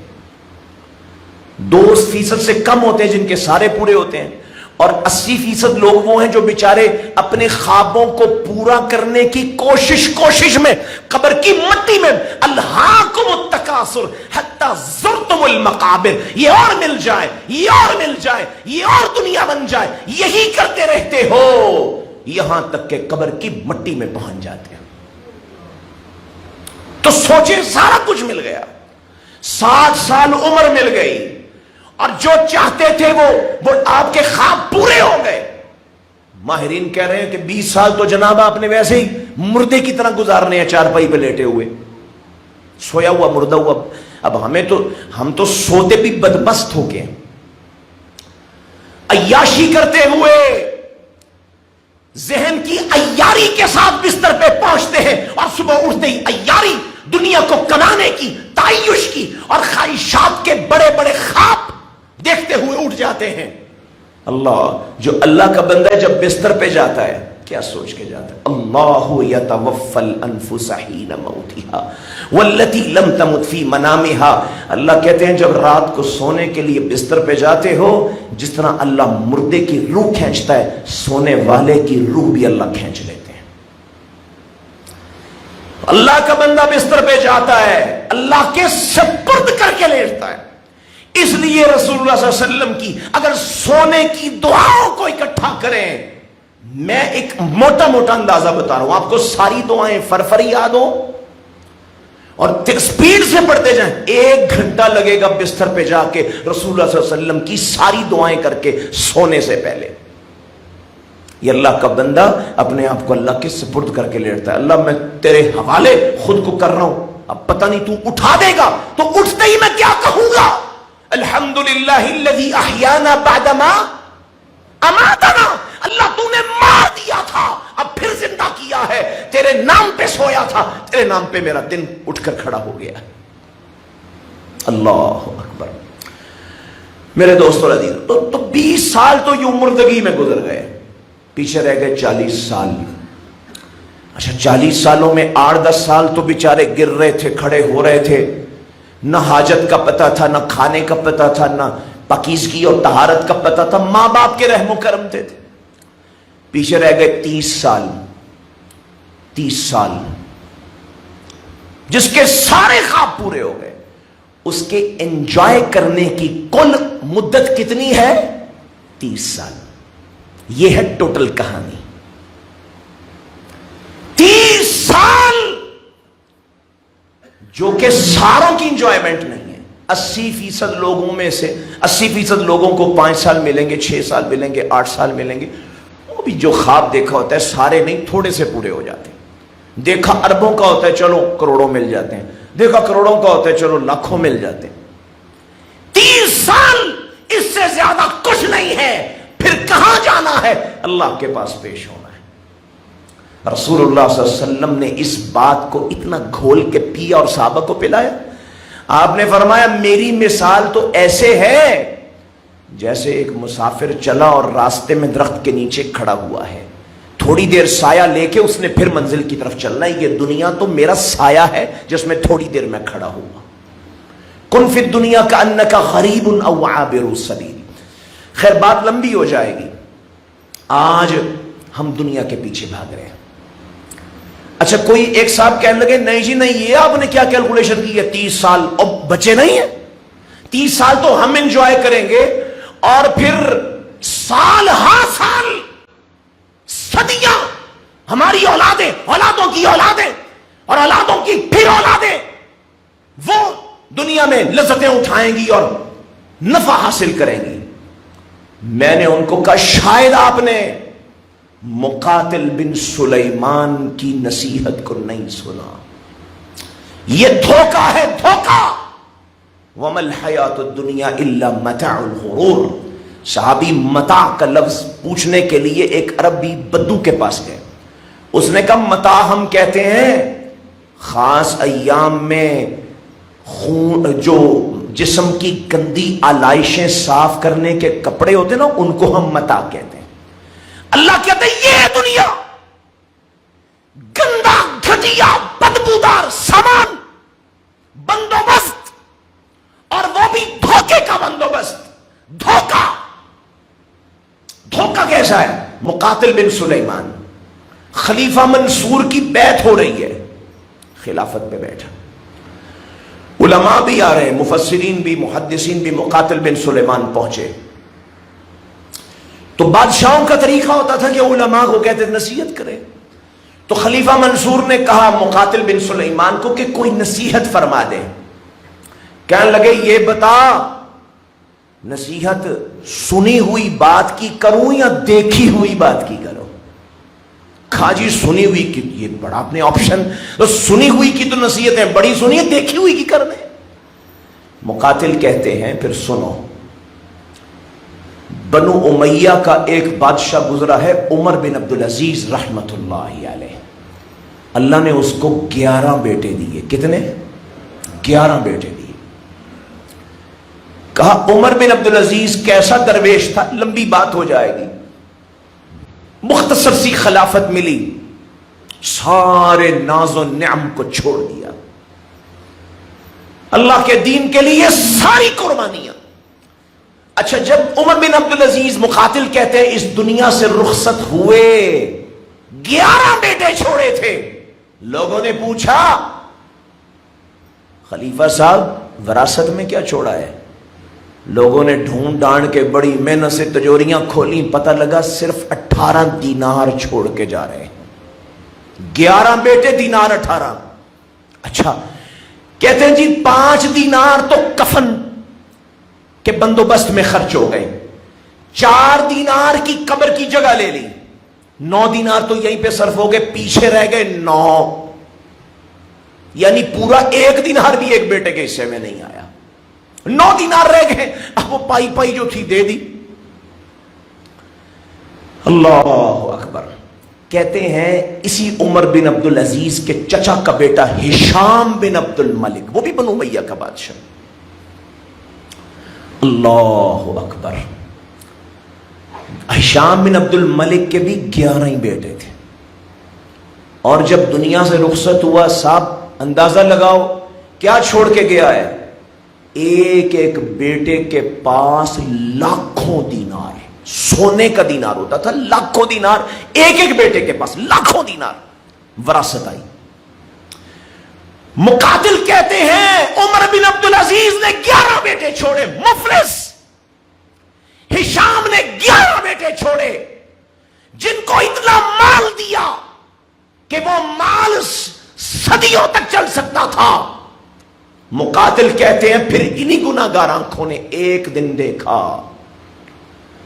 2% سے کم ہوتے ہیں جن کے سارے پورے ہوتے ہیں. اور 80% لوگ وہ ہیں جو بیچارے اپنے خوابوں کو پورا کرنے کی کوشش میں قبر کی مٹی میں الہاکم التکاثر حتی زرتم المقابر، یہ اور مل جائے، یہ اور مل جائے، یہ اور دنیا بن جائے، یہی کرتے رہتے ہو یہاں تک کہ قبر کی مٹی میں پہنچ جاتے ہیں. تو سوچیں سارا کچھ مل گیا، 60 سال عمر مل گئی اور جو چاہتے تھے وہ آپ کے خواب پورے ہو گئے. ماہرین کہہ رہے ہیں کہ 20 سال تو جناب آپ نے ویسے ہی مردے کی طرح گزارنے ہیں، چارپائی پہ لیٹے ہوئے، سویا ہوا مردہ ہوا. اب ہم تو سوتے بھی بدمست ہو گئے، عیاشی کرتے ہوئے ذہن کی عیاری کے ساتھ بستر پہ پہنچتے ہیں اور صبح اٹھتے ہی عیاری، دنیا کو کمانے کی، تعیش کی اور خواہشات کے بڑے بڑے خواب دیکھتے ہوئے اٹھ جاتے ہیں. جو اللہ کا بندہ ہے جب بستر پہ جاتا ہے کیا سوچ کے جاتا ہے؟ اللہ یتوفی الانفس حین موتها والتی لم تمت فی منامها. اللہ کہتے ہیں جب رات کو سونے کے لیے بستر پہ جاتے ہو، جس طرح اللہ مردے کی روح کھینچتا ہے سونے والے کی روح بھی اللہ کھینچ لیتے ہیں. اللہ کا بندہ بستر پہ جاتا ہے، اللہ کے سپرد کر کے لیٹتا ہے. اس لیے رسول اللہ صلی اللہ علیہ وسلم کی اگر سونے کی دعاؤں کو اکٹھا کریں، میں ایک موٹا اندازہ بتا رہا ہوں آپ کو، ساری دعائیں فرفری یاد ہو اور سپیڈ سے پڑھتے جائیں، 1 گھنٹہ لگے گا بستر پہ جا کے رسول اللہ صلی اللہ علیہ وسلم کی ساری دعائیں کر کے سونے سے پہلے. یہ اللہ کا بندہ اپنے آپ کو اللہ کے سپرد کر کے لیٹتا ہے. اللہ میں تیرے حوالے خود کو کر رہا ہوں، اب پتہ نہیں تو اٹھا دے گا تو اٹھتے ہی میں کیا کہوں گا؟ الحمدللہ الذی احیانا بعدما اماتنا، اللہ تو نے مار دیا تھا اب پھر زندہ کیا ہے، تیرے نام پہ سویا تھا، تیرے نام پہ میرا دن اٹھ کر کھڑا ہو گیا۔ اللہ اکبر۔ میرے دوستو عزیز، تو 20 سال تو یوں مردگی میں گزر گئے، پیچھے رہ گئے 40 سال۔ اچھا 40 سالوں میں 8-10 سال تو بیچارے گر رہے تھے، کھڑے ہو رہے تھے، نہ حاجت کا پتہ تھا، نہ کھانے کا پتہ تھا، نہ پاکیزگی اور طہارت کا پتہ تھا، ماں باپ کے رحم و کرم تھے۔ پیچھے رہ گئے 30 سال، 30 سال جس کے سارے خواب پورے ہو گئے، اس کے انجوائے کرنے کی کل مدت کتنی ہے؟ 30 سال۔ یہ ہے ٹوٹل کہانی۔ 30 سال جو کہ ساروں کی انجوائمنٹ نہیں ہے۔ 80% لوگوں میں سے 80% لوگوں کو 5 سال ملیں گے، 6 سال ملیں گے، 8 سال ملیں گے، وہ بھی جو خواب دیکھا ہوتا ہے سارے نہیں، تھوڑے سے پورے ہو جاتے ہیں۔ دیکھا اربوں کا ہوتا ہے، چلو کروڑوں مل جاتے ہیں، دیکھا کروڑوں کا ہوتا ہے، چلو لاکھوں مل جاتے ہیں۔ 30 سال اس سے زیادہ کچھ نہیں ہے، پھر کہاں جانا ہے؟ اللہ کے پاس پیش ہونا ہے۔ رسول اللہ صلی اللہ علیہ وسلم نے اس بات کو اتنا گھول کے پیا اور صحابہ کو پلایا۔ آپ نے فرمایا میری مثال تو ایسے ہے جیسے ایک مسافر چلا اور راستے میں درخت کے نیچے کھڑا ہوا ہے، تھوڑی دیر سایہ لے کے اس نے پھر منزل کی طرف چلنا ہے۔ یہ دنیا تو میرا سایہ ہے جس میں تھوڑی دیر میں کھڑا ہوا۔ کن فی الدنیا کأنک غریب او عابر السبیل۔ خیر بات لمبی ہو جائے گی، آج ہم دنیا کے پیچھے بھاگ رہے ہیں۔ اچھا کوئی ایک صاحب کہنے لگے نہیں جی نہیں، یہ آپ نے کیا کیلکولیشن کی ہے، 30 سال اب بچے نہیں ہیں، 30 سال تو ہم انجوائے کریں گے اور پھر سال ہاں سال صدیاں ہماری اولادیں، اولادوں کی اولادیں اور اولادوں کی پھر اولادیں وہ دنیا میں لذتیں اٹھائیں گی اور نفع حاصل کریں گی۔ میں نے ان کو کہا شاید آپ نے مقاتل بن سلیمان کی نصیحت کو نہیں سنا، یہ دھوکہ ہے، دھوکہ۔ وَمَا الْحَيَاةُ الدُّنْيَا إِلَّا مَتَاعُ الْغُرُورِ۔ صحابی متاع کا لفظ پوچھنے کے لیے ایک عربی بدو کے پاس گئے، اس نے کہا متاع ہم کہتے ہیں خاص ایام میں خون جو جسم کی گندی آلائشیں صاف کرنے کے کپڑے ہوتے نا، ان کو ہم متاع کہتے ہیں۔ اللہ کہتے ہیں یہ ہے دنیا، گندا گھٹیا بدبودار سامان، بندوبست، اور وہ بھی دھوکے کا بندوبست۔ دھوکہ، دھوکہ کیسا ہے؟ مقاتل بن سلیمان خلیفہ منصور کی بیعت ہو رہی ہے، خلافت پہ بیٹھا، علماء بھی آ رہے ہیں، مفسرین بھی، محدثین بھی۔ مقاتل بن سلیمان پہنچے تو بادشاہوں کا طریقہ ہوتا تھا کہ علماء کو کہتے نصیحت کرے، تو خلیفہ منصور نے کہا مقاتل بن سلیمان کو کہ کوئی نصیحت فرما دے۔ کہنے لگے یہ بتا نصیحت سنی ہوئی بات کی کروں یا دیکھی ہوئی بات کی کروں؟ کہا جی سنی ہوئی کی، یہ بڑا اپنے آپشن، تو سنی ہوئی کی تو نصیحتیں بڑی سنی ہے، دیکھی ہوئی کی کر دیں۔ مقاتل کہتے ہیں پھر سنو، بنو امیہ کا ایک بادشاہ گزرا ہے عمر بن عبدالعزیز رحمت اللہ علیہ، اللہ نے اس کو 11 بیٹے دیے۔ کتنے؟ 11 بیٹے دیے۔ کہا عمر بن عبدالعزیز کیسا درویش تھا، لمبی بات ہو جائے گی، مختصر سی خلافت ملی، سارے ناز و نعم کو چھوڑ دیا، اللہ کے دین کے لیے ساری قربانیاں۔ اچھا جب عمر بن عبدالعزیز مقاتل کہتے ہیں اس دنیا سے رخصت ہوئے، 11 بیٹے چھوڑے تھے، لوگوں نے پوچھا خلیفہ صاحب وراثت میں کیا چھوڑا ہے؟ لوگوں نے ڈھونڈ ڈانڈ کے بڑی محنت سے تجوریاں کھولیں، پتہ لگا صرف 18 دینار چھوڑ کے جا رہے ہیں۔ 11 بیٹے، دینار 18۔ اچھا کہتے ہیں جی 5 دینار تو کفن کے بندوبست میں خرچ ہو گئے، 4 دینار کی قبر کی جگہ لے لی، 9 دینار تو یہیں پہ صرف ہو گئے، پیچھے رہ گئے 9۔ یعنی پورا 1 دینار بھی ایک بیٹے کے حصے میں نہیں آیا. 9 دینار رہ گئے. اب وہ پائی پائی جو تھی دے دی. اللہ اکبر. کہتے ہیں اسی عمر بن عبد العزیز کے چچا کا بیٹا ہشام بن عبد الملک، وہ بھی بنو امیہ کا بادشاہ. اللہ اکبر. ہشام بن عبد الملک کے بھی 11 ہی بیٹے تھے. اور جب دنیا سے رخصت ہوا صاحب اندازہ لگاؤ کیا چھوڑ کے گیا ہے. ایک ایک بیٹے کے پاس لاکھوں دینار. سونے کا دینار ہوتا تھا، لاکھوں دینار ایک ایک بیٹے کے پاس، لاکھوں دینار وراثت آئی. مقاتل کہتے ہیں عمر بن عبد العزیز نے 11 بیٹے چھوڑے مفلس. ہشام نے 11 بیٹے چھوڑے جن کو اتنا مال دیا کہ وہ مال صدیوں تک چل سکتا تھا. مقاتل کہتے ہیں پھر انہی گناہگار آنکھوں نے ایک دن دیکھا.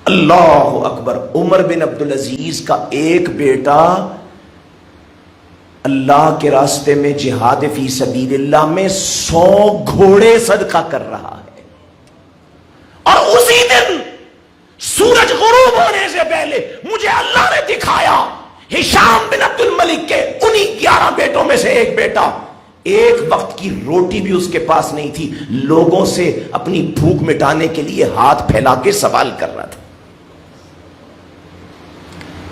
اللہ اکبر. عمر بن عبد العزیز کا ایک بیٹا اللہ کے راستے میں جہاد فی سبیل اللہ میں 100 گھوڑے صدقہ کر رہا ہے. اور اسی دن سورج غروب ہونے سے پہلے مجھے اللہ نے دکھایا ہشام بن عبد الملک کے انہی 11 بیٹوں میں سے ایک بیٹا ایک وقت کی روٹی بھی اس کے پاس نہیں تھی، لوگوں سے اپنی بھوک مٹانے کے لیے ہاتھ پھیلا کے سوال کر رہا تھا.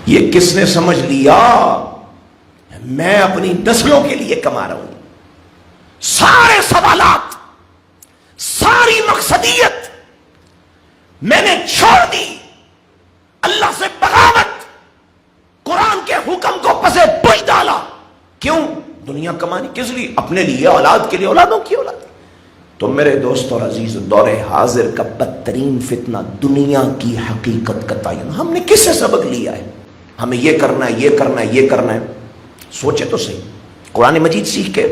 یہ کس نے سمجھ لیا میں اپنی نسلوں کے لیے کما رہا ہوں. سارے سوالات، ساری مقصدیت میں نے چھوڑ دی. اللہ سے بغاوت، قرآن کے حکم کو پسے پوچھ ڈالا. کیوں؟ دنیا کمانی کس لیے؟ اپنے لیے، اولاد کے لیے، اولادوں کی اولاد. تو میرے دوست اور عزیز، دور حاضر کا بدترین فتنہ دنیا کی حقیقت کا تعین. ہم نے کس سے سبق لیا ہے؟ ہمیں یہ کرنا ہے، یہ کرنا ہے، یہ کرنا ہے. سوچے تو صحیح. قرآن مجید سیکھ کے،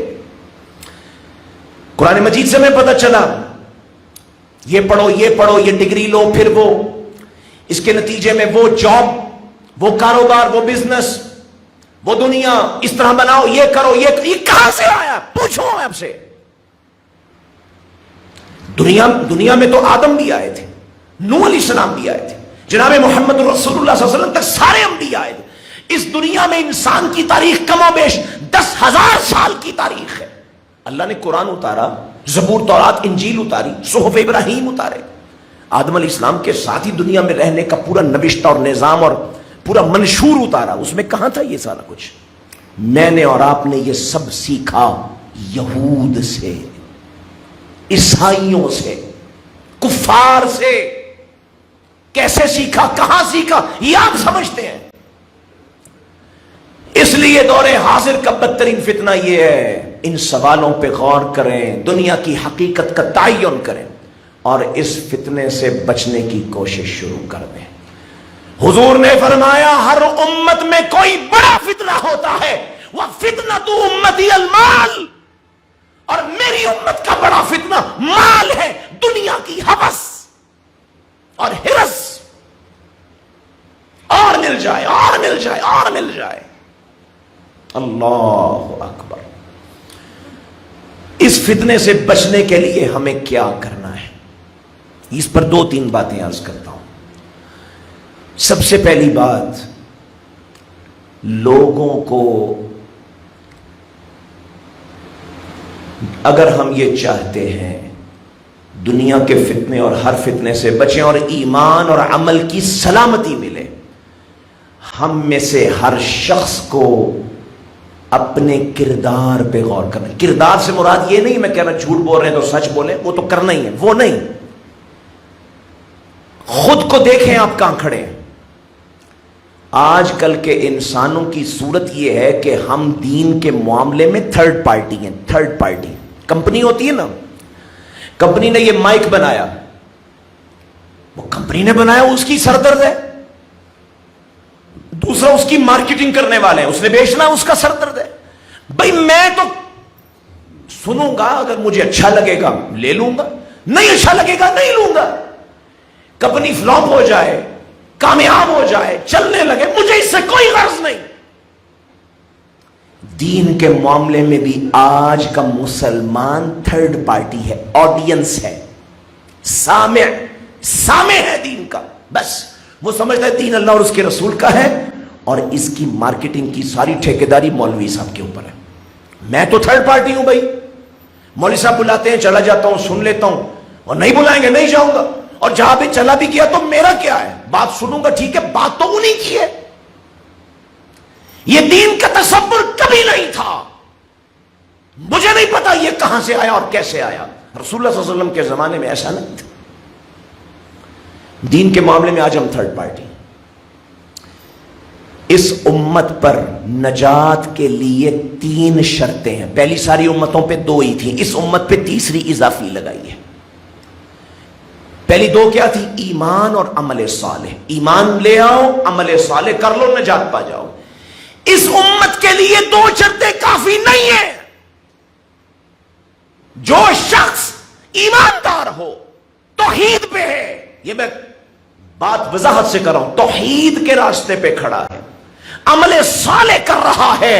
قرآن مجید سے میں پتہ چلا یہ پڑھو، یہ پڑھو، یہ ڈگری لو، پھر وہ اس کے نتیجے میں وہ جاب، وہ کاروبار، وہ بزنس، وہ دنیا اس طرح بناؤ، یہ کرو، یہ کہاں سے آیا؟ پوچھو آپ سے. دنیا میں تو آدم بھی آئے تھے، نوح علیہ السلام بھی آئے تھے، جناب محمد رسول اللہ صلی اللہ علیہ وسلم تک سارے انبیاء آئے تھے. اس دنیا میں انسان کی تاریخ کم و بیش 10,000 سال کی تاریخ ہے. اللہ نے قرآن اتارا، زبور، تورات، انجیل اتاری، صحف ابراہیم اتارے. آدم علیہ السلام کے ساتھ ہی دنیا میں رہنے کا پورا نوشتہ اور نظام اور پورا منشور اتارا. اس میں کہاں تھا یہ سارا کچھ؟ میں نے اور آپ نے یہ سب سیکھا یہود سے، عیسائیوں سے، کفار سے. کیسے سیکھا، کہاں سیکھا، یہ آپ سمجھتے ہیں. اس لیے دور حاضر کا بدترین فتنہ یہ ہے. ان سوالوں پہ غور کریں، دنیا کی حقیقت کا تعین کریں اور اس فتنے سے بچنے کی کوشش شروع کر دیں. حضور نے فرمایا ہر امت میں کوئی بڑا فتنہ ہوتا ہے، وَفِتْنَةُ أُمَّتِي الْمَالِ، اور میری امت کا بڑا فتنہ مال ہے، دنیا کی ہوس اور ہرس. اور مل جائے، اور مل جائے، اور مل جائے. اللہ اکبر. اس فتنے سے بچنے کے لیے ہمیں کیا کرنا ہے؟ اس پر 2-3 باتیں عرض کرتا ہوں. سب سے پہلی بات، لوگوں کو اگر ہم یہ چاہتے ہیں دنیا کے فتنے اور ہر فتنے سے بچیں اور ایمان اور عمل کی سلامتی ملے، ہم میں سے ہر شخص کو اپنے کردار پہ غور کرنا. کردار سے مراد یہ نہیں میں کہہ رہا جھوٹ بول رہے ہیں تو سچ بولیں، وہ تو کرنا ہی ہے، وہ نہیں. خود کو دیکھیں آپ کہاں کھڑے ہیں. آج کل کے انسانوں کی صورت یہ ہے کہ ہم دین کے معاملے میں تھرڈ پارٹی ہیں. تھرڈ پارٹی کمپنی ہوتی ہے نا، کمپنی نے یہ مائک بنایا، وہ کمپنی نے بنایا، اس کی سردرد ہے. دوسرا اس کی مارکیٹنگ کرنے والے ہیں، اس نے بیچنا، اس کا سردرد ہے. بھائی میں تو سنوں گا، اگر مجھے اچھا لگے گا لے لوں گا، نہیں اچھا لگے گا نہیں لوں گا. کمپنی فلاپ ہو جائے، کامیاب ہو جائے، چلنے لگے، مجھے اس سے کوئی غرض نہیں. دین کے معاملے میں بھی آج کا مسلمان تھرڈ پارٹی ہے، آڈینس ہے، سامع ہے دین کا. بس وہ سمجھتا ہے دین اللہ اور اس کے رسول کا ہے، اور اس کی مارکیٹنگ کی ساری ٹھیکیداری مولوی صاحب کے اوپر ہے. میں تو تھرڈ پارٹی ہوں بھائی، مولوی صاحب بلاتے ہیں چلا جاتا ہوں، سن لیتا ہوں، اور نہیں بلائیں گے نہیں جاؤں گا، اور جہاں بھی چلا بھی گیا تو میرا کیا ہے، بات سنوں گا ٹھیک ہے، بات تو انہی کی ہے. یہ دین کا تصور کبھی نہیں تھا. مجھے نہیں پتا یہ کہاں سے آیا اور کیسے آیا. رسول اللہ صلی اللہ علیہ وسلم کے زمانے میں ایسا نہیں تھا. دین کے معاملے میں آج ہم تھرڈ پارٹی. اس امت پر نجات کے لیے 3 شرطیں ہیں. پہلی ساری امتوں پہ 2 ہی تھیں، اس امت پہ تیسری اضافی لگائی ہے. پہلی 2 کیا تھی؟ ایمان اور عمل صالح. ایمان لے آؤ، عمل صالح کر لو، نجات پا جاؤ. اس امت کے لیے 2 شرطیں کافی نہیں ہیں. جو شخص ایماندار ہو، توحید پہ ہے، یہ میں بات وضاحت سے کر رہا ہوں، توحید کے راستے پہ کھڑا ہے، عمل صالح کر رہا ہے،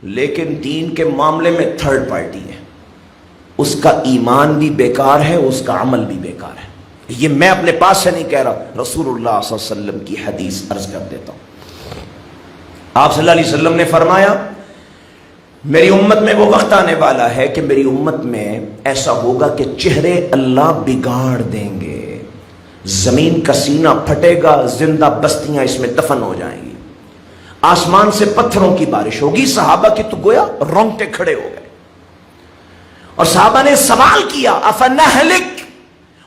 لیکن دین کے معاملے میں تھرڈ پارٹی ہے، اس کا ایمان بھی بیکار ہے، اس کا عمل بھی بیکار ہے. یہ میں اپنے پاس سے نہیں کہہ رہا، رسول اللہ صلی اللہ علیہ وسلم کی حدیث عرض کر دیتا ہوں. آپ صلی اللہ علیہ وسلم نے فرمایا میری امت میں وہ وقت آنے والا ہے کہ میری امت میں ایسا ہوگا کہ چہرے اللہ بگاڑ دیں گے، زمین کا سینہ پھٹے گا، زندہ بستیاں اس میں دفن ہو جائیں گی، آسمان سے پتھروں کی بارش ہوگی. صحابہ کی تو گویا رونگٹے کھڑے ہو گئے، اور صحابہ نے سوال کیا افنہلک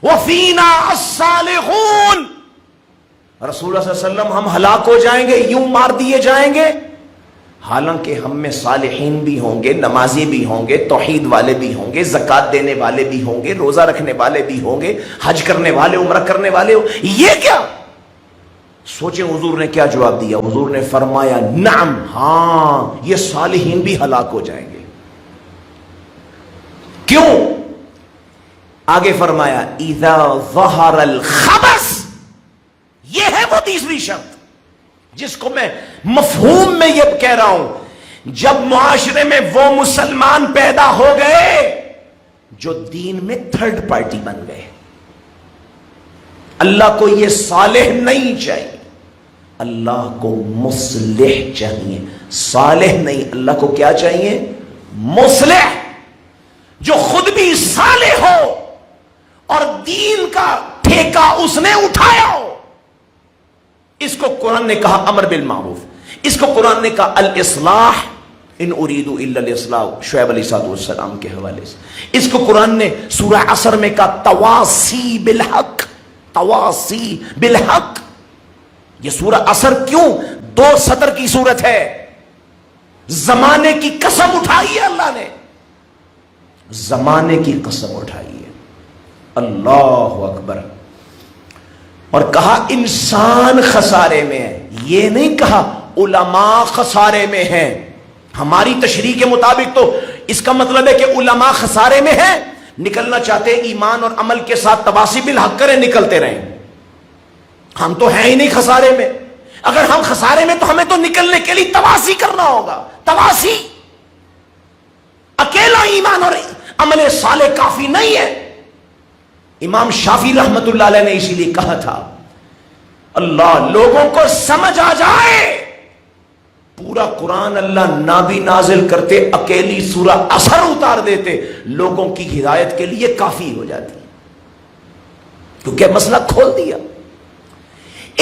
وفینا الصالحون، رسول اللہ صلی اللہ علیہ وسلم ہم ہلاک ہو جائیں گے، یوں مار دیے جائیں گے، حالانکہ ہم میں صالحین بھی ہوں گے، نمازی بھی ہوں گے، توحید والے بھی ہوں گے، زکوٰۃ دینے والے بھی ہوں گے، روزہ رکھنے والے بھی ہوں گے، حج کرنے والے، عمرہ کرنے والے ہوں. یہ کیا؟ سوچیں حضور نے کیا جواب دیا. حضور نے فرمایا نعم، ہاں یہ صالحین بھی ہلاک ہو جائیں گے. کیوں؟ آگے فرمایا اذا ظہر الخبث، یہ ہے وہ تیسری شرط جس کو میں مفہوم میں یہ کہہ رہا ہوں. جب معاشرے میں وہ مسلمان پیدا ہو گئے جو دین میں تھرڈ پارٹی بن گئے، اللہ کو یہ صالح نہیں چاہیے، اللہ کو مصلح چاہیے. صالح نہیں، اللہ کو کیا چاہیے؟ مصلح، جو خود بھی صالح ہو اور دین کا ٹھیکہ اس نے اٹھایا ہو. اس کو قرآن نے کہا امر بالمعروف، اس کو قرآن نے کہا الاصلاح، ان اريد الا الاصلاح، شعیب علیہ السلام کے حوالے سے. اس کو قرآن نے سورہ عصر میں کہا تواسی بالحق، تواسی بالحق. یہ سورہ عصر کیوں 2 سطر کی صورت ہے؟ زمانے کی قسم اٹھائی ہے اللہ نے، زمانے کی قسم اٹھائی ہے. اللہ اکبر. اور کہا انسان خسارے میں ہے، یہ نہیں کہا علماء خسارے میں ہیں. ہماری تشریح کے مطابق تو اس کا مطلب ہے کہ علماء خسارے میں ہیں، نکلنا چاہتے ایمان اور عمل کے ساتھ تواصی بالحق کریں، نکلتے رہیں. ہم تو ہیں ہی نہیں خسارے میں. اگر ہم خسارے میں تو ہمیں تو نکلنے کے لیے تواصی کرنا ہوگا. تواصی، اکیلا ایمان اور عمل صالح کافی نہیں ہے. امام شافعی رحمت اللہ علیہ نے اسی لیے کہا تھا اللہ لوگوں کو سمجھ آ جائے، پورا قرآن اللہ نہ بھی نازل کرتے، اکیلی سورہ عصر اتار دیتے، لوگوں کی ہدایت کے لیے کافی ہو جاتی، کیونکہ مسئلہ کھول دیا.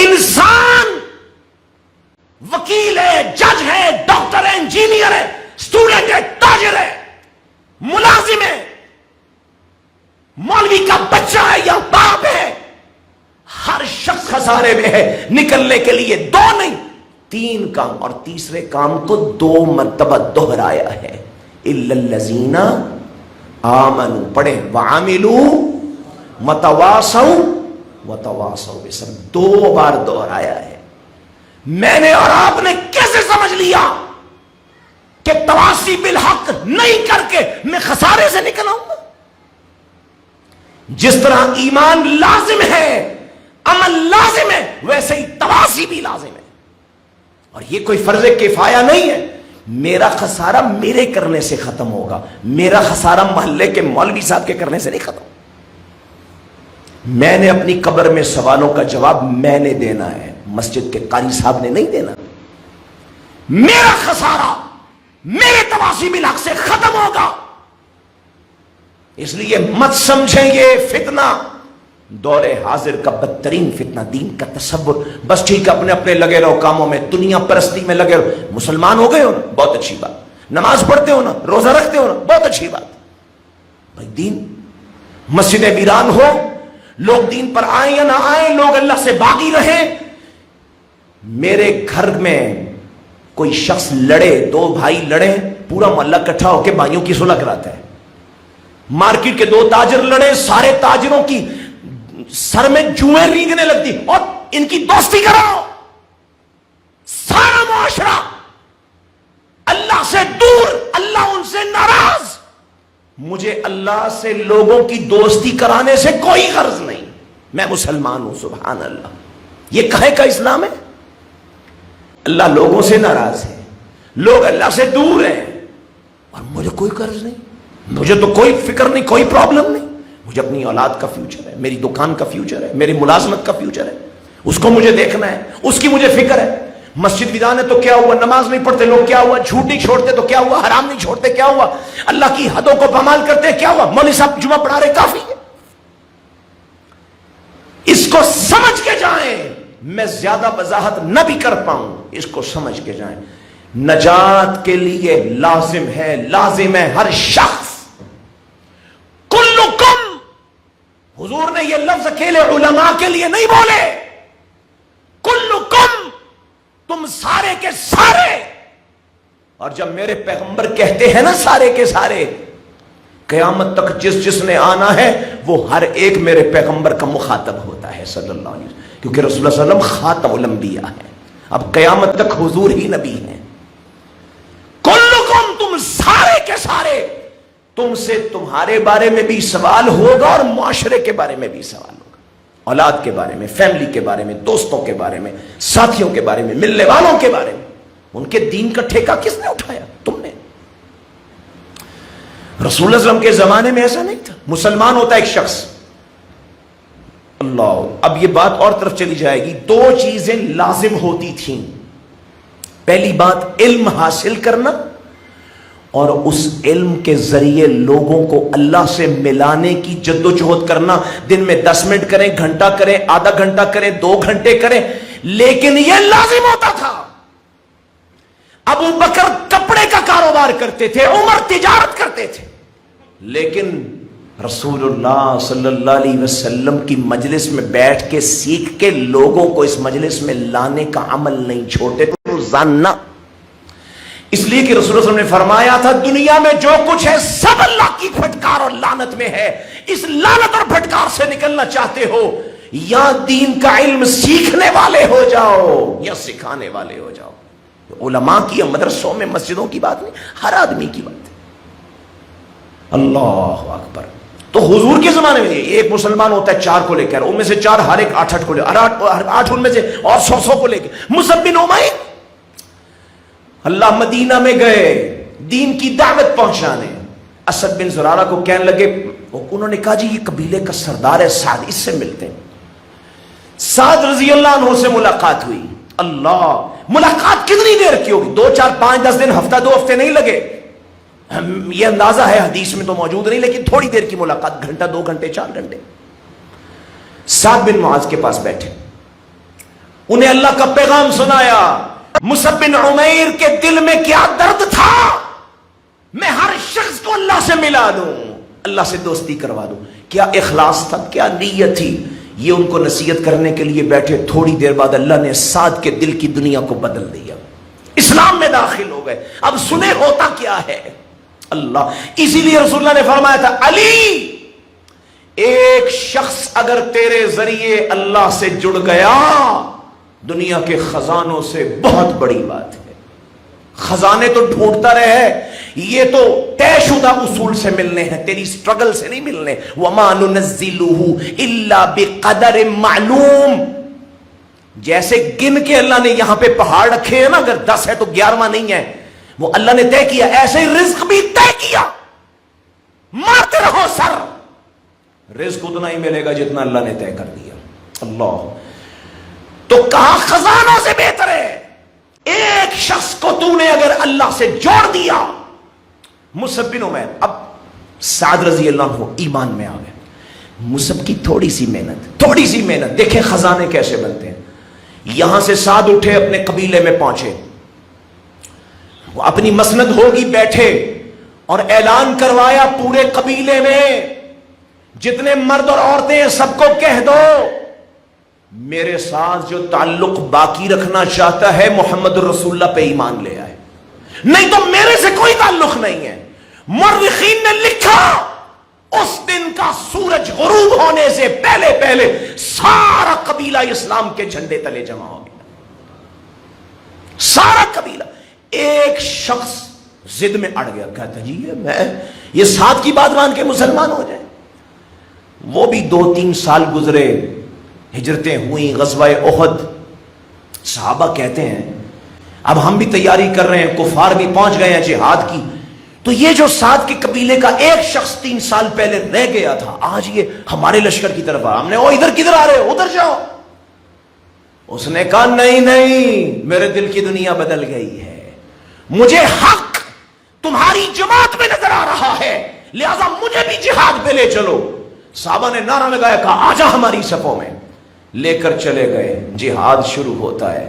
انسان وکیل ہے، جج ہے، ڈاکٹر ہے، انجینئر ہے، اسٹوڈنٹ ہے، تاجر ہے، ملازم ہے، مولوی کا بچہ ہے یا باپ ہے، ہر شخص خسارے میں ہے. نکلنے کے لیے 2 نہیں 3 کام، اور تیسرے کام کو 2 مرتبہ دہرایا ہے. الا الذین آمنوا، پڑھیں وعملوا وتواصوا وتواصوا بالصبر، 2 بار دہرایا ہے. میں نے اور آپ نے کیسے سمجھ لیا کہ تواصی بالحق نہیں کر کے میں خسارے سے نکل آؤں گا؟ جس طرح ایمان لازم ہے، عمل لازم ہے، ویسے ہی تواصی بھی لازم ہے. اور یہ کوئی فرض کفایہ نہیں ہے میرا خسارہ میرے کرنے سے ختم ہوگا، میرا خسارہ محلے کے مولوی صاحب کے کرنے سے نہیں ختم۔ میں نے اپنی قبر میں سوالوں کا جواب میں نے دینا ہے، مسجد کے قاری صاحب نے نہیں دینا۔ میرا خسارہ میرے تواصیب الحق سے ختم ہوگا، اس لیے مت سمجھیں یہ فتنہ دور حاضر کا بدترین فتنہ دین کا تصور۔ بس ٹھیک ہے، اپنے اپنے لگے رہو کاموں میں، دنیا پرستی میں لگے رہو۔ مسلمان ہو گئے ہو نا، بہت اچھی بات، نماز پڑھتے ہو نا، روزہ رکھتے ہو نا، بہت اچھی بات۔ بھائی دین، مسجدیں ویران ہو، لوگ دین پر آئیں یا نہ آئیں، لوگ اللہ سے باغی رہیں۔ میرے گھر میں کوئی شخص لڑے، دو بھائی لڑے، پورا محلہ اکٹھا ہو کے بھائیوں کی صلح کراتا ہے۔ مارکیٹ کے دو تاجر لڑے، سارے تاجروں کی سر میں جوئیں رینگنے لگتی اور ان کی دوستی کراؤ۔ سارا معاشرہ اللہ سے دور، اللہ ان سے ناراض۔ مجھے اللہ سے لوگوں کی دوستی کرانے سے کوئی غرض نہیں، میں مسلمان ہوں، سبحان اللہ۔ یہ کہے کا اسلام ہے؟ اللہ لوگوں سے ناراض ہے، لوگ اللہ سے دور ہیں، اور مجھے کوئی غرض نہیں، مجھے تو کوئی فکر نہیں، کوئی پرابلم نہیں۔ مجھے اپنی اولاد کا فیوچر ہے، میری دکان کا فیوچر ہے، میری ملازمت کا فیوچر ہے، اس کو مجھے دیکھنا ہے، اس کی مجھے فکر ہے۔ مسجد ویران ہے تو کیا ہوا، نماز نہیں پڑھتے لوگ کیا ہوا، جھوٹ نہیں چھوڑتے تو کیا ہوا، حرام نہیں چھوڑتے کیا ہوا، اللہ کی حدوں کو پامال کرتے کیا ہوا، مولوی صاحب جمعہ پڑھا رہے کافی ہے۔ اس کو سمجھ کے جائیں، میں زیادہ وضاحت نہ بھی کر پاؤں، اس کو سمجھ کے جائیں۔ نجات کے لیے لازم ہے ہر شخص، کلکم، حضور نے یہ لفظ اکیلے علماء کے لیے نہیں بولے، کلکم، تم سارے کے سارے۔ اور جب میرے پیغمبر کہتے ہیں نا سارے کے سارے، قیامت تک جس نے آنا ہے وہ ہر ایک میرے پیغمبر کا مخاطب ہوتا ہے صلی اللہ علیہ وسلم، کیونکہ رسول اللہ صلی اللہ علیہ وسلم خاتم الانبیاء ہے، اب قیامت تک حضور ہی نبی ہیں۔ کلکم، تم سارے کے سارے، تم سے تمہارے بارے میں بھی سوال ہوگا اور معاشرے کے بارے میں بھی سوال ہوگا، اولاد کے بارے میں، فیملی کے بارے میں، دوستوں کے بارے میں، ساتھیوں کے بارے میں، ملنے والوں کے بارے میں۔ ان کے دین کا ٹھیکہ کس نے اٹھایا؟ تم نے۔ رسول اللہ صلی اللہ علیہ وسلم کے زمانے میں ایسا نہیں تھا، مسلمان ہوتا ایک شخص، اللہ، اب یہ بات اور طرف چلی جائے گی۔ دو چیزیں لازم ہوتی تھیں، پہلی بات علم حاصل کرنا، اور اس علم کے ذریعے لوگوں کو اللہ سے ملانے کی جد و جہد کرنا۔ دن میں 10 منٹ کریں، گھنٹہ کریں، آدھا گھنٹہ کریں، 2 گھنٹے کریں، لیکن یہ لازم ہوتا تھا۔ ابو بکر کپڑے کا کاروبار کرتے تھے، عمر تجارت کرتے تھے، لیکن رسول اللہ صلی اللہ علیہ وسلم کی مجلس میں بیٹھ کے سیکھ کے لوگوں کو اس مجلس میں لانے کا عمل نہیں چھوڑتے تھے روزانہ۔ اس لیے کہ رسول اللہ صلی اللہ علیہ وسلم نے فرمایا تھا دنیا میں جو کچھ ہے سب اللہ کی پھٹکار اور لعنت میں ہے، اس لعنت اور پھٹکار سے نکلنا چاہتے ہو یا دین کا علم سیکھنے والے ہو جاؤ یا سکھانے والے ہو جاؤ۔ علماء کی مدرسوں میں مسجدوں کی بات نہیں، ہر آدمی کی بات ہے۔ اللہ اکبر۔ تو حضور کے زمانے میں ایک مسلمان ہوتا ہے 4 کو لے کر، ان میں سے 4 ہر ایک 8 کو لے، 8 ان میں سے اور 100 کو لے کے۔ مصعب بن عمیر اللہ مدینہ میں گئے دین کی دعوت پہنچانے، اسد بن زرارہ کو کہنے لگے، انہوں نے کہا جی یہ قبیلے کا سردار ہے سعد، اس سے ملتے ہیں۔ سعد رضی اللہ عنہ سے ملاقات ہوئی، اللہ، ملاقات کتنی دیر کی ہوگی؟ 2 4 5 10 دن، ہفتہ 2 ہفتے نہیں لگے، یہ اندازہ ہے حدیث میں تو موجود نہیں، لیکن تھوڑی دیر کی ملاقات، گھنٹہ 2 گھنٹے 4 گھنٹے۔ سعد بن معاذ کے پاس بیٹھے، انہیں اللہ کا پیغام سنایا۔ مصعب بن عمیر کے دل میں کیا درد تھا، میں ہر شخص کو اللہ سے ملا دوں، اللہ سے دوستی کروا دوں، کیا اخلاص تھا، کیا نیت تھی۔ یہ ان کو نصیحت کرنے کے لیے بیٹھے، تھوڑی دیر بعد اللہ نے سعد کے دل کی دنیا کو بدل دیا، اسلام میں داخل ہو گئے۔ اب سنے ہوتا کیا ہے اللہ، اسی لیے رسول اللہ نے فرمایا تھا علی، ایک شخص اگر تیرے ذریعے اللہ سے جڑ گیا دنیا کے خزانوں سے بہت بڑی بات ہے۔ خزانے تو ڈھونڈتا رہے، یہ تو طے شدہ اصول سے ملنے ہیں، تیری سٹرگل سے نہیں ملنے۔ وَمَا نُنَزِّلُهُ إِلَّا بِقَدَرٍ مَعْلُومٍ، جیسے گن کے اللہ نے یہاں پہ پہاڑ رکھے ہیں نا، اگر 10 ہے تو 11واں نہیں ہے، وہ اللہ نے طے کیا، ایسے ہی رزق بھی طے کیا، مارتے رہو سر، رزق اتنا ہی ملے گا جتنا اللہ نے طے کر دیا۔ اللہ تو کہا خزانوں سے بہتر ہے ایک شخص کو تو نے اگر اللہ سے جوڑ دیا۔ مصعب بن عمیر، اب سعد رضی اللہ عنہ ایمان میں آ گئے، مصعب کی تھوڑی سی محنت دیکھیں خزانے کیسے بنتے ہیں۔ یہاں سے سعد اٹھے، اپنے قبیلے میں پہنچے، وہ اپنی مسند ہوگی بیٹھے اور اعلان کروایا پورے قبیلے میں، جتنے مرد اور عورتیں ہیں سب کو کہہ دو میرے ساتھ جو تعلق باقی رکھنا چاہتا ہے محمد رسول اللہ پہ ایمان لے آئے، نہیں تو میرے سے کوئی تعلق نہیں ہے۔ مورخین نے لکھا اس دن کا سورج غروب ہونے سے پہلے سارا قبیلہ اسلام کے جھنڈے تلے جمع ہو گیا، سارا قبیلہ۔ ایک شخص ضد میں اڑ گیا، کہتا جی یہ ساتھ کی بات مان کے مسلمان ہو جائے۔ وہ بھی 2-3 سال گزرے، ہجرتیں ہوئیں، غزوہ احد، صحابہ کہتے ہیں اب ہم بھی تیاری کر رہے ہیں، کفار بھی پہنچ گئے ہیں جہاد کی، تو یہ جو ساتھ کے قبیلے کا ایک شخص 3 سال پہلے رہ گیا تھا، آج یہ ہمارے لشکر کی طرف آ، ہم نے او ادھر کدھر آ رہے ہو، ادھر جاؤ۔ اس نے کہا نہیں میرے دل کی دنیا بدل گئی ہے، مجھے حق تمہاری جماعت میں نظر آ رہا ہے، لہذا مجھے بھی جہاد پہ لے چلو۔ صحابہ نے نعرہ لگایا، کہا آجا ہماری صفوں میں، لے کر چلے گئے۔ جہاد شروع ہوتا ہے،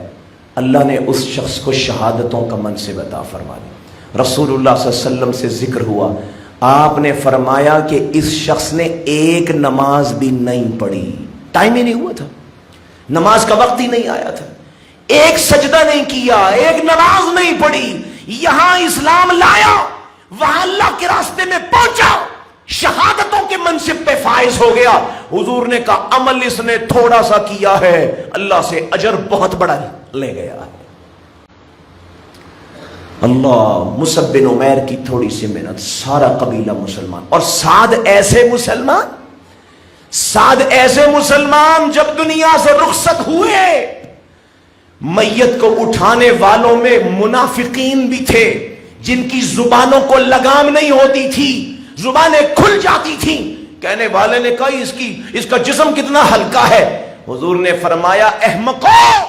اللہ نے اس شخص کو شہادتوں کا منصب عطا فرما دیا۔ رسول اللہ صلی اللہ علیہ وسلم سے ذکر ہوا، آپ نے فرمایا کہ اس شخص نے ایک نماز بھی نہیں پڑھی، ٹائم ہی نہیں ہوا تھا، نماز کا وقت ہی نہیں آیا تھا، ایک سجدہ نہیں کیا، ایک نماز نہیں پڑھی، یہاں اسلام لایا، وہاں اللہ کے راستے میں پہنچا، شہادتوں کے منصب پہ فائز ہو گیا۔ حضور نے کہا عمل اس نے تھوڑا سا کیا ہے، اللہ سے اجر بہت بڑا لے گیا ہے۔ اللہ، مصعب بن عمیر کی تھوڑی سی محنت، سارا قبیلہ مسلمان، اور سعد ایسے مسلمان جب دنیا سے رخصت ہوئے، میت کو اٹھانے والوں میں منافقین بھی تھے جن کی زبانوں کو لگام نہیں ہوتی تھی، زبانیں کھل جاتی تھیں۔ کہنے والے نے کہا اس کا جسم کتنا ہلکا ہے، حضور نے فرمایا احمقو،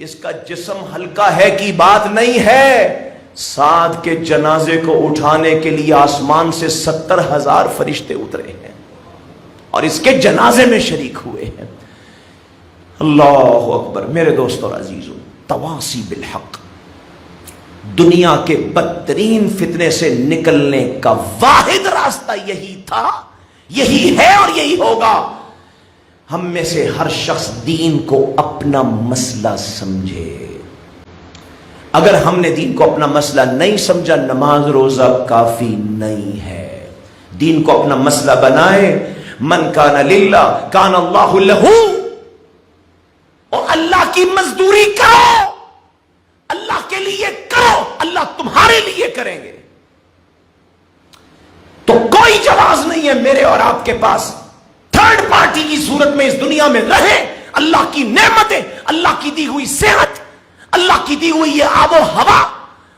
اس کا جسم ہلکا ہے کی بات نہیں ہے، سعد کے جنازے کو اٹھانے کے لیے آسمان سے 70,000 فرشتے اترے ہیں اور اس کے جنازے میں شریک ہوئے ہیں۔ اللہ اکبر۔ میرے دوستو اور عزیزو، تواصی بالحق، دنیا کے بدترین فتنے سے نکلنے کا واحد راستہ یہی تھا، یہی ہے اور یہی ہوگا۔ ہم میں سے ہر شخص دین کو اپنا مسئلہ سمجھے۔ اگر ہم نے دین کو اپنا مسئلہ نہیں سمجھا، نماز روزہ کافی نہیں ہے۔ دین کو اپنا مسئلہ بنائے، من کان للہ کان اللہ لہو، اور اللہ کی مزدوری کرو، اللہ کے لیے کرو، اللہ تمہارے لیے کریں گے۔ تو کوئی جواز نہیں ہے میرے اور آپ کے پاس تھرڈ پارٹی کی صورت میں اس دنیا میں رہیں۔ اللہ کی نعمتیں، اللہ کی دی ہوئی صحت، اللہ کی دی ہوئی یہ آب و ہوا،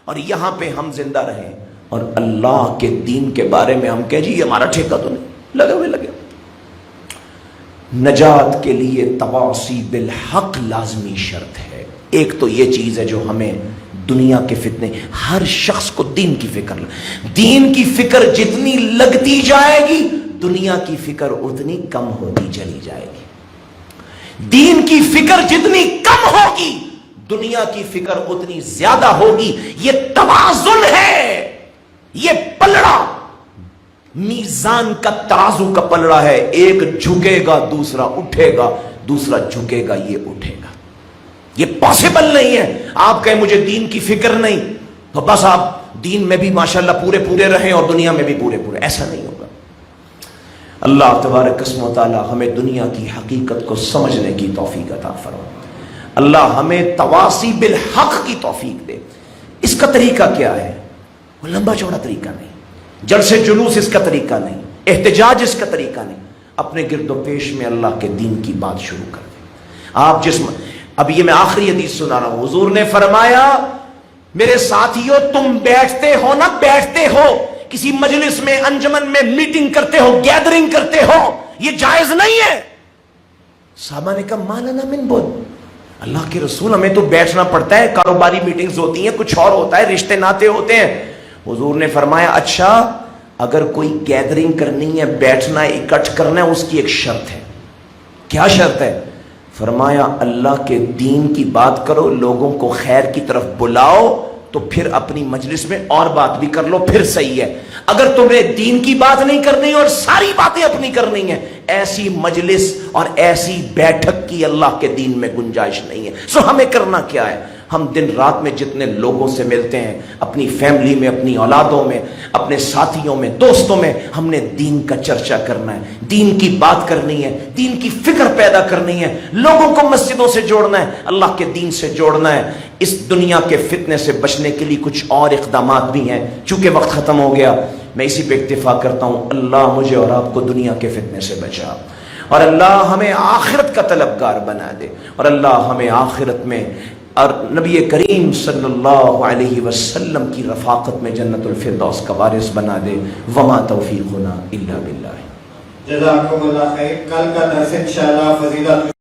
اور یہاں پہ ہم زندہ رہیں، اور اللہ کے دین کے بارے میں ہم کہیں جی یہ ہمارا ٹھیکہ تو نہیں، لگے۔ نجات کے لیے تواصی بالحق لازمی شرط ہے۔ ایک تو یہ چیز ہے جو ہمیں دنیا کے فتنے، ہر شخص کو دین کی فکر جتنی لگتی جائے گی، دنیا کی فکر اتنی کم ہوتی چلی جائے گی۔ دین کی فکر جتنی کم ہوگی، دنیا کی فکر اتنی زیادہ ہوگی۔ یہ توازن ہے، یہ پلڑا میزان کا، ترازو کا پلڑا ہے، ایک جھکے گا دوسرا اٹھے گا، دوسرا جھکے گا یہ اٹھے گا۔ یہ پاسبل نہیں ہے آپ کہیں مجھے دین کی فکر نہیں تو بس آپ دین میں بھی ماشاءاللہ پورے رہیں اور دنیا میں بھی پورے، ایسا نہیں ہوگا۔ اللہ تبارک و تعالی ہمیں دنیا کی حقیقت کو سمجھنے کی توفیق عطا فرمائے۔ اللہ ہمیں تواصی بالحق کی توفیق دے۔ اس کا طریقہ کیا ہے؟ وہ لمبا چوڑا طریقہ نہیں، جلسے جلوس اس کا طریقہ نہیں، احتجاج اس کا طریقہ نہیں۔ اپنے گرد و پیش میں اللہ کے دین کی بات شروع کر دیں۔ آپ اب یہ میں آخری حدیث سنا رہا ہوں، حضور نے فرمایا میرے ساتھیوں تم بیٹھتے ہو نا، بیٹھتے ہو کسی مجلس میں، انجمن میں میٹنگ کرتے ہو، گیدرنگ کرتے ہو، یہ جائز نہیں ہے۔ صحابہ نے کہا ما لنا من بد، اللہ کے رسول ہمیں تو بیٹھنا پڑتا ہے، کاروباری میٹنگز ہوتی ہیں، کچھ اور ہوتا ہے، رشتے ناتے ہوتے ہیں۔ حضور نے فرمایا اچھا اگر کوئی گیدرنگ کرنی ہے، بیٹھنا ہے، اکٹھ کرنا ہے، اس کی ایک شرط ہے۔ کیا شرط ہے؟ فرمایا اللہ کے دین کی بات کرو، لوگوں کو خیر کی طرف بلاؤ، تو پھر اپنی مجلس میں اور بات بھی کر لو، پھر صحیح ہے۔ اگر تمہیں دین کی بات نہیں کرنی اور ساری باتیں اپنی کرنی ہیں، ایسی مجلس اور ایسی بیٹھک کی اللہ کے دین میں گنجائش نہیں ہے۔ سو ہمیں کرنا کیا ہے؟ ہم دن رات میں جتنے لوگوں سے ملتے ہیں، اپنی فیملی میں، اپنی اولادوں میں، اپنے ساتھیوں میں، دوستوں میں، ہم نے دین کا چرچا کرنا ہے، دین کی بات کرنی ہے، دین کی فکر پیدا کرنی ہے، لوگوں کو مسجدوں سے جوڑنا ہے، اللہ کے دین سے جوڑنا ہے۔ اس دنیا کے فتنے سے بچنے کے لیے کچھ اور اقدامات بھی ہیں، چونکہ وقت ختم ہو گیا میں اسی پہ اکتفا کرتا ہوں۔ اللہ مجھے اور آپ کو دنیا کے فتنے سے بچا، اور اللہ ہمیں آخرت کا طلبگار بنا دے، اور اللہ ہمیں آخرت میں اور نبی کریم صلی اللہ علیہ وسلم کی رفاقت میں جنت الفردوس کا وارث بنا دے۔ وما توفیقنا الا باللہ۔ جزاکم اللہ خیر۔ کل کا درس انشاءاللہ فضیلت